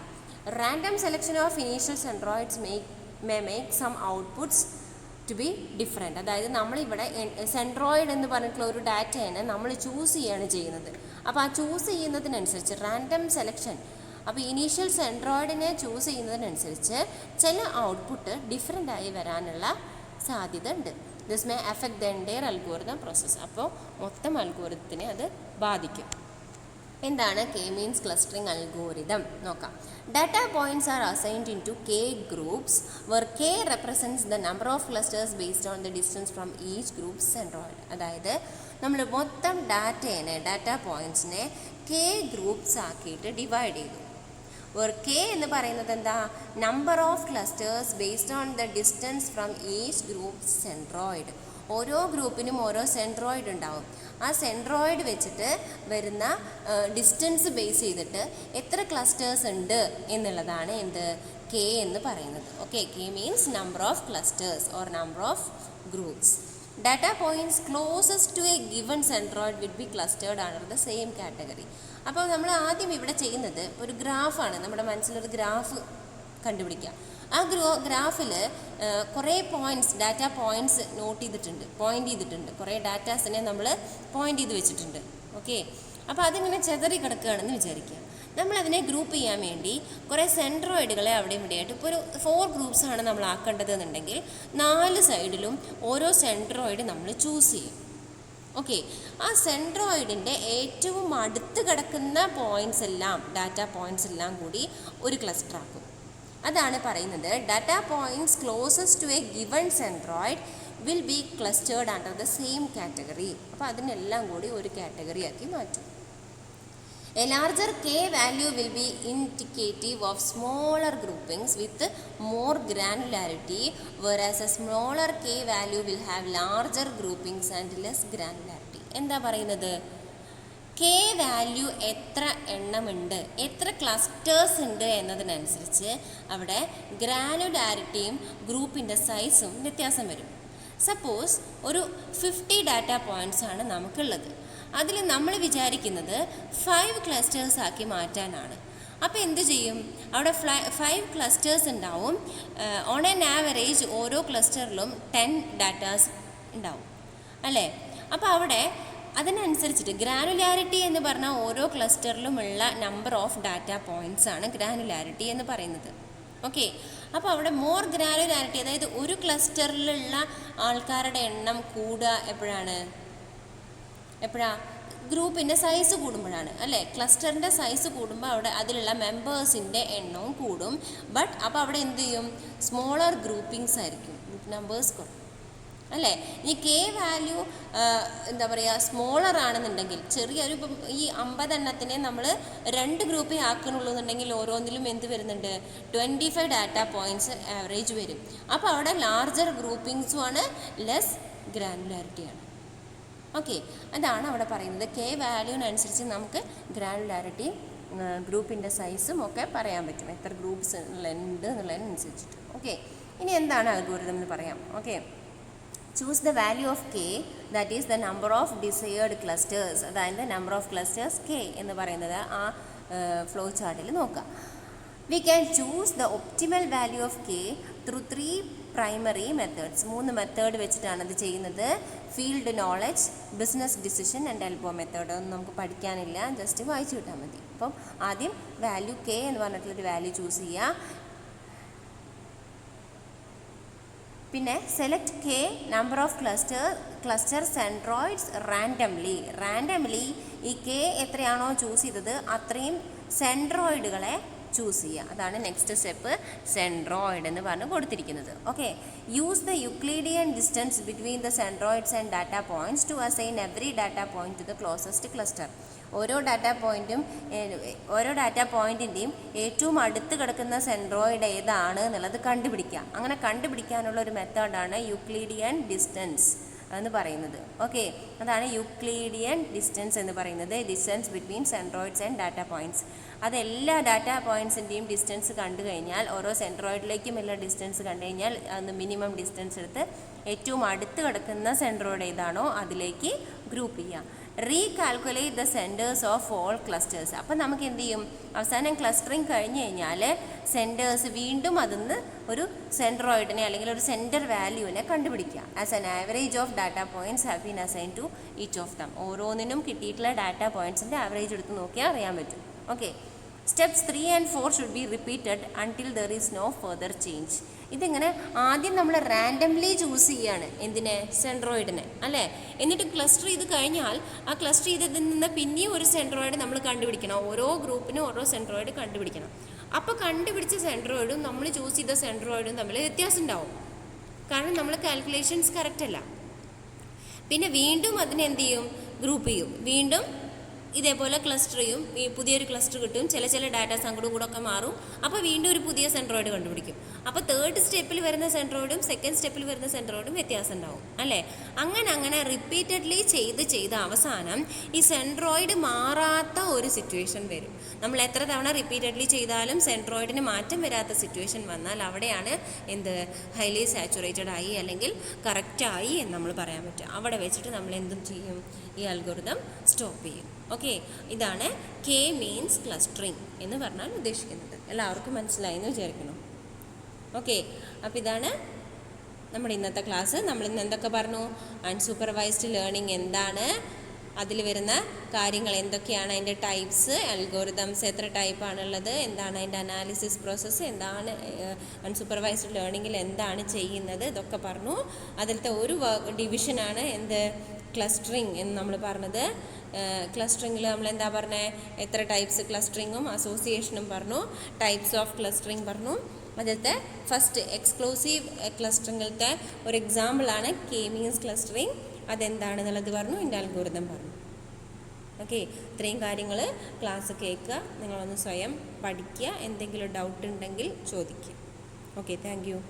Random selection of initial centroids may make some outputs to be different. അതായത് നമ്മളിവിടെ സെൻട്രോയിഡ് എന്ന് പറഞ്ഞിട്ടുള്ള ഒരു ഡാറ്റേനെ നമ്മൾ ചൂസ് ചെയ്യുകയാണ് ചെയ്യുന്നത്. അപ്പോൾ ആ ചൂസ് ചെയ്യുന്നതിനനുസരിച്ച് റാൻഡം സെലക്ഷൻ, അപ്പോൾ ഇനീഷ്യൽ സെൻട്രോയിഡിനെ ചൂസ് ചെയ്യുന്നതിനനുസരിച്ച് ചില ഔട്ട്പുട്ട് ഡിഫറെൻ്റായി വരാനുള്ള സാധ്യത ഉണ്ട്. This may affect the entire algorithm process. അപ്പോൾ മൊത്തം അൽഗോരിതത്തിനെ അത് ബാധിക്കും. എന്താണ് കെ മീൻസ് ക്ലസ്റ്ററിങ് അൽഗോരിതം? നോക്കാം. Data points are assigned into K groups where K represents the number of clusters based on the distance from each group centroid. അതായത് നമ്മൾ മൊത്തം ഡാറ്റ പോയിൻറ്റ്സിനെ കെ ഗ്രൂപ്പ്സ് ആക്കിയിട്ട് ഡിവൈഡ് ചെയ്തു. K എന്ന് പറയുന്നത് എന്താ? Number of clusters based on the distance from each group centroid. ഓരോ ഗ്രൂപ്പിനും ഓരോ സെൻട്രോയിഡ് ഉണ്ടാവും. ആ സെൻട്രോയിഡ് വെച്ചിട്ട് വരുന്ന ഡിസ്റ്റൻസ് ബേസ് ചെയ്തിട്ട് എത്ര ക്ലസ്റ്റേഴ്സ് ഉണ്ട് എന്നുള്ളതാണ് എന്ത് കെ എന്ന് പറയുന്നത്. Okay, K means number of clusters or number of groups. Data points closest to a given centroid will be clustered under the same category. അപ്പോൾ നമ്മൾ ആദ്യം ഇവിടെ ചെയ്യുന്നത് ഒരു ഗ്രാഫാണ്. നമ്മുടെ മനസ്സിലൊരു ഗ്രാഫ് കണ്ടുപിടിക്കുക. ആ ഗ്രാഫിൽ കുറേ പോയിൻറ്റ്സ്, ഡാറ്റ പോയിൻറ്റ്സ് പോയിൻ്റ് ചെയ്തിട്ടുണ്ട്. കുറേ ഡാറ്റാസിനെ നമ്മൾ പോയിൻ്റ് ചെയ്ത് വെച്ചിട്ടുണ്ട്. ഓക്കെ, അപ്പോൾ അതിങ്ങനെ ചെതറി കിടക്കുകയാണെന്ന് വിചാരിക്കുക. നമ്മളതിനെ ഗ്രൂപ്പ് ചെയ്യാൻ വേണ്ടി കുറേ സെൻട്രോയിഡുകളെ അവിടെ ഇവിടെയായിട്ട്, ഇപ്പോൾ ഒരു 4 ഗ്രൂപ്പ്സാണ് നമ്മൾ ആക്കേണ്ടത് എന്നുണ്ടെങ്കിൽ 4 സൈഡിലും ഓരോ സെൻട്രോയിഡ് നമ്മൾ ചൂസ് ചെയ്യും. ഓക്കെ, ആ സെൻട്രോയിഡിൻ്റെ ഏറ്റവും അടുത്ത് കിടക്കുന്ന പോയിൻറ്റ്സ് എല്ലാം, ഡാറ്റ പോയിൻറ്റ്സ് എല്ലാം കൂടി ഒരു ക്ലസ്റ്റർ ആക്കും. അതാണ് പറയുന്നത് data points closest to a given centroid will be clustered under the same category. അപ്പോൾ അതിനെല്ലാം കൂടി ഒരു കാറ്റഗറി ആക്കി മാറ്റും. A larger k value will be indicative of smaller groupings with more granularity, whereas a smaller k value will have larger groupings and less granularity. എന്താ പറയുന്നത്? k value എത്ര എണ്ണമുണ്ട്, എത്ര ക്ലസ്റ്റേഴ്സ് ഉണ്ട് എന്നതിനനുസരിച്ച് അവിടെ ഗ്രാനുലാരിറ്റിയും ഗ്രൂപ്പിൻ്റെ സൈസും വ്യത്യാസം വരും. സപ്പോസ് ഒരു 50 ഡാറ്റ പോയിൻറ്റ്സ് ആണ് നമുക്കുള്ളത്. അതിൽ നമ്മൾ വിചാരിക്കുന്നത് 5 ക്ലസ്റ്റേഴ്സ് ആക്കി മാറ്റാനാണ്. അപ്പോൾ എന്ത് ചെയ്യും? അവിടെ 5 ക്ലസ്റ്റേഴ്സ് ഉണ്ടാവും. ഓൺ ആൻ ആവറേജ് ഓരോ ക്ലസ്റ്ററിലും 10 ഡാറ്റാസ് ഉണ്ടാവും അല്ലേ? അപ്പോൾ അവിടെ അതിനനുസരിച്ചിട്ട് ഗ്രാനുലാരിറ്റി എന്ന് പറഞ്ഞാൽ ഓരോ ക്ലസ്റ്ററിലുമുള്ള നമ്പർ ഓഫ് ഡാറ്റ പോയിൻറ്റ്സ് ആണ് ഗ്രാനുലാരിറ്റി എന്ന് പറയുന്നത്. ഓക്കെ, അപ്പോൾ അവിടെ മോർ ഗ്രാനുലാരിറ്റി, അതായത് ഒരു ക്ലസ്റ്ററിലുള്ള ആൾക്കാരുടെ എണ്ണം കൂടുക എപ്പോഴാണ്? ഗ്രൂപ്പിൻ്റെ സൈസ് കൂടുമ്പോഴാണ് അല്ലേ? ക്ലസ്റ്ററിൻ്റെ സൈസ് കൂടുമ്പോൾ അവിടെ അതിലുള്ള മെമ്പേഴ്സിൻ്റെ എണ്ണവും കൂടും. ബട്ട് അപ്പോൾ അവിടെ എന്ത് ചെയ്യും? സ്മോളർ ഗ്രൂപ്പിങ്സ് ആയിരിക്കും, നമ്പേഴ്സ് കുറയും അല്ലേ? ഈ കെ വാല്യൂ എന്താ പറയുക, സ്മോളർ ആണെന്നുണ്ടെങ്കിൽ ചെറിയൊരു, ഇപ്പം ഈ 50 എണ്ണത്തിനെ നമ്മൾ 2 ഗ്രൂപ്പിൽ ആക്കണുള്ളൂ എന്നുണ്ടെങ്കിൽ ഓരോന്നിലും എന്ത് വരുന്നുണ്ട്? 25 ഡാറ്റ പോയിൻറ്റ്സ് ആവറേജ് വരും. അപ്പോൾ അവിടെ ലാർജർ ഗ്രൂപ്പിങ്സും ആണ്, ലെസ് ഗ്രാനുലാരിറ്റിയാണ്. ഓക്കെ, അതാണ് അവിടെ പറയുന്നത്. കെ വാല്യൂവിനനുസരിച്ച് നമുക്ക് ഗ്രാനുലാരിറ്റി ഗ്രൂപ്പിൻ്റെ സൈസും ഒക്കെ പറയാൻ പറ്റും, എത്ര ഗ്രൂപ്പ്സ് ഉണ്ട് എന്നുള്ളതിനനുസരിച്ചിട്ട്. ഓക്കെ, ഇനി എന്താണ് അൽഗോരിതം എന്ന് പറയാം. Okay, choose the value of K, that is the number of desired clusters. അതായത് നമ്പർ ഓഫ് ക്ലസ്റ്റേഴ്സ് കെ എന്ന് പറയുന്നത് ആ ഫ്ലോ ചാർട്ടിൽ നോക്കാം. We can choose the optimal value of K through 3 primary methods. 3 method വെച്ചിട്ടാണ് അത് ചെയ്യുന്നത്. Field knowledge, business decision and elbow method. ഒന്നും നമുക്ക് പഠിക്കാനില്ല, ജസ്റ്റ് വായിച്ചു കിട്ടാൽ മതി. അപ്പം ആദ്യം വാല്യൂ കെ എന്ന് പറഞ്ഞിട്ടുള്ളൊരു വാല്യൂ ചൂസ് ചെയ്യുക. പിന്നെ select K number of cluster centroids randomly ഈ കെ എത്രയാണോ ചൂസ് ചെയ്തത് അത്രയും സെൻട്രോയിഡുകളെ ചൂസ് ചെയ്യുക. അതാണ് നെക്സ്റ്റ് സ്റ്റെപ്പ്, സെൻട്രോയിഡ് എന്ന് പറഞ്ഞ് കൊടുത്തിരിക്കുന്നത്. Okay, use the Euclidean distance between the centroids and data points to assign every data point to the closest cluster. ഓരോ ഡാറ്റ പോയിൻറ്റിൻ്റെയും ഏറ്റവും അടുത്ത് കിടക്കുന്ന സെൻട്രോയിഡ് ഏതാണ് എന്നുള്ളത് കണ്ടുപിടിക്കുക. അങ്ങനെ കണ്ടുപിടിക്കാനുള്ള ഒരു മെത്തേഡാണ് യുക്ലീഡിയൻ ഡിസ്റ്റൻസ് എന്ന് പറയുന്നത്. ഓക്കെ, അതാണ് യുക്ലീഡിയൻ ഡിസ്റ്റൻസ് എന്ന് പറയുന്നത്. Distance between centroids and data points. അത് എല്ലാ ഡാറ്റ പോയിൻറ്റ്സിൻ്റെയും ഡിസ്റ്റൻസ് കണ്ടു കഴിഞ്ഞാൽ, ഓരോ സെൻട്രോയിഡിലേക്കും എല്ലാ ഡിസ്റ്റൻസ് കണ്ടു കഴിഞ്ഞാൽ അത് മിനിമം ഡിസ്റ്റൻസ് എടുത്ത് ഏറ്റവും അടുത്ത് കിടക്കുന്ന സെൻട്രോയിഡ് ഏതാണോ അതിലേക്ക് ഗ്രൂപ്പ് ചെയ്യാം. Recalculate the centres of all clusters. അപ്പം നമുക്ക് എന്ത് ചെയ്യും, അവസാനം ക്ലസ്റ്ററിങ് കഴിഞ്ഞ് കഴിഞ്ഞാൽ സെൻറ്റേഴ്സ് വീണ്ടും അതിന്ന് ഒരു സെൻട്രോയിഡിനെ അല്ലെങ്കിൽ ഒരു സെൻറ്റർ വാല്യൂവിനെ കണ്ടുപിടിക്കുക. As an average of data points have been assign to each of them. ഓരോന്നിനും കിട്ടിയിട്ടുള്ള ഡാറ്റ പോയിൻറ്റ്സിൻ്റെ ആവറേജ് എടുത്ത് നോക്കിയാൽ അറിയാൻ പറ്റും. Okay, steps 3 and 4 should be repeated until there is no further change. ഇതിങ്ങനെ ആദ്യം നമ്മൾ റാൻഡംലി ചൂസ് ചെയ്യുകയാണ്, എന്തിനെ, സെൻട്രോയിഡിനെ അല്ലേ. എന്നിട്ട് ക്ലസ്റ്റർ ചെയ്ത് കഴിഞ്ഞാൽ ആ ക്ലസ്റ്റർ ചെയ്തതിൽ നിന്ന് പിന്നെയും ഒരു സെൻട്രോയിഡ് നമ്മൾ കണ്ടുപിടിക്കണം. ഓരോ ഗ്രൂപ്പിനും ഓരോ സെൻട്രോയിഡ് കണ്ടുപിടിക്കണം. അപ്പോൾ കണ്ടുപിടിച്ച സെൻട്രോയിഡും നമ്മൾ ചൂസ് ചെയ്ത സെൻട്രോയിഡും തമ്മിൽ വ്യത്യാസം ഉണ്ടാവും, കാരണം നമ്മൾ കാൽക്കുലേഷൻസ് കറക്റ്റ് അല്ല. പിന്നെ വീണ്ടും അതിനെന്ത് ചെയ്യും, ഗ്രൂപ്പ് ചെയ്യും. വീണ്ടും ഇതേപോലെ ക്ലസ്റ്റർ ചെയ്യും, ഈ പുതിയൊരു ക്ലസ്റ്റർ കിട്ടും, ചില ഡാറ്റാസ് അങ്ങോട്ടും കൂടെ ഒക്കെ മാറും. അപ്പോൾ വീണ്ടും ഒരു പുതിയ സെൻട്രോയിഡ് കണ്ടുപിടിക്കും. അപ്പോൾ തേർഡ് സ്റ്റെപ്പിൽ വരുന്ന സെൻട്രോയിഡും സെക്കൻഡ് സ്റ്റെപ്പിൽ വരുന്ന സെൻട്രോയിഡും വ്യത്യാസം ഉണ്ടാവും അല്ലേ. അങ്ങനെ റിപ്പീറ്റഡ്ലി ചെയ്ത് അവസാനം ഈ സെൻട്രോയിഡ് മാറാത്ത ഒരു സിറ്റുവേഷൻ വരും. നമ്മൾ എത്ര തവണ റിപ്പീറ്റഡ്ലി ചെയ്താലും സെൻട്രോയിഡിന് മാറ്റം വരാത്ത സിറ്റുവേഷൻ വന്നാൽ അവിടെയാണ് ഹൈലി സാച്ചുറേറ്റഡ് ആയി അല്ലെങ്കിൽ കറക്റ്റായി എന്ന് നമ്മൾ പറയാൻ പറ്റും. അവിടെ വെച്ചിട്ട് നമ്മൾ എന്തും ചെയ്യും, ഈ അൽഗോരിതം സ്റ്റോപ്പ് ചെയ്യും. ഓക്കെ, ഇതാണ് കെ മീൻസ് ക്ലസ്റ്ററിങ് എന്ന് പറഞ്ഞാൽ ഉദ്ദേശിക്കുന്നത്. എല്ലാവർക്കും മനസ്സിലായി എന്ന് വിചാരിക്കണം. ഓക്കെ, അപ്പോൾ ഇതാണ് നമ്മുടെ ഇന്നത്തെ ക്ലാസ്. നമ്മൾ ഇന്ന് എന്തൊക്കെ പറഞ്ഞു, അൺസൂപ്പർവൈസ്ഡ് ലേണിംഗ് എന്താണ്, അതിൽ വരുന്ന കാര്യങ്ങൾ എന്തൊക്കെയാണ്, അതിൻ്റെ ടൈപ്സ്, അൽഗോരിതംസ് എത്ര ടൈപ്പാണുള്ളത്, എന്താണ് അതിൻ്റെ അനാലിസിസ് പ്രോസസ്സ്, എന്താണ് അൺസൂപ്പർവൈസ്ഡ് ലേണിങ്ങിൽ എന്താണ് ചെയ്യുന്നത്, ഇതൊക്കെ പറഞ്ഞു. അതിലത്തെ ഒരു ഡിവിഷനാണ് എന്ത്, ക്ലസ്റ്ററിങ് എന്ന് നമ്മൾ പറഞ്ഞത്. ക്ലസ്റ്ററിങ്ങിൽ നമ്മൾ എന്താ പറഞ്ഞത്, എത്ര ടൈപ്സ് ക്ലസ്റ്ററിങ്ങും അസോസിയേഷനും പറഞ്ഞു, ടൈപ്സ് ഓഫ് ക്ലസ്റ്ററിങ് പറഞ്ഞു. അതിലത്തെ ഫസ്റ്റ് എക്സ്ക്ലൂസീവ് ക്ലസ്റ്ററിങ്ങിലത്തെ ഒരു എക്സാമ്പിളാണ് കെ മീൻസ് ക്ലസ്റ്ററിങ്. അതെന്താണെന്നുള്ളത് പറഞ്ഞു, ഇതിൻ്റെ അൽഗോരിതം പറഞ്ഞു. ഓക്കെ, ഇത്രയും കാര്യങ്ങൾ ക്ലാസ് കേൾക്കുക, നിങ്ങളൊന്ന് സ്വയം പഠിക്കുക, എന്തെങ്കിലും ഡൗട്ട് ഉണ്ടെങ്കിൽ ചോദിക്കുക. Okay, thank you.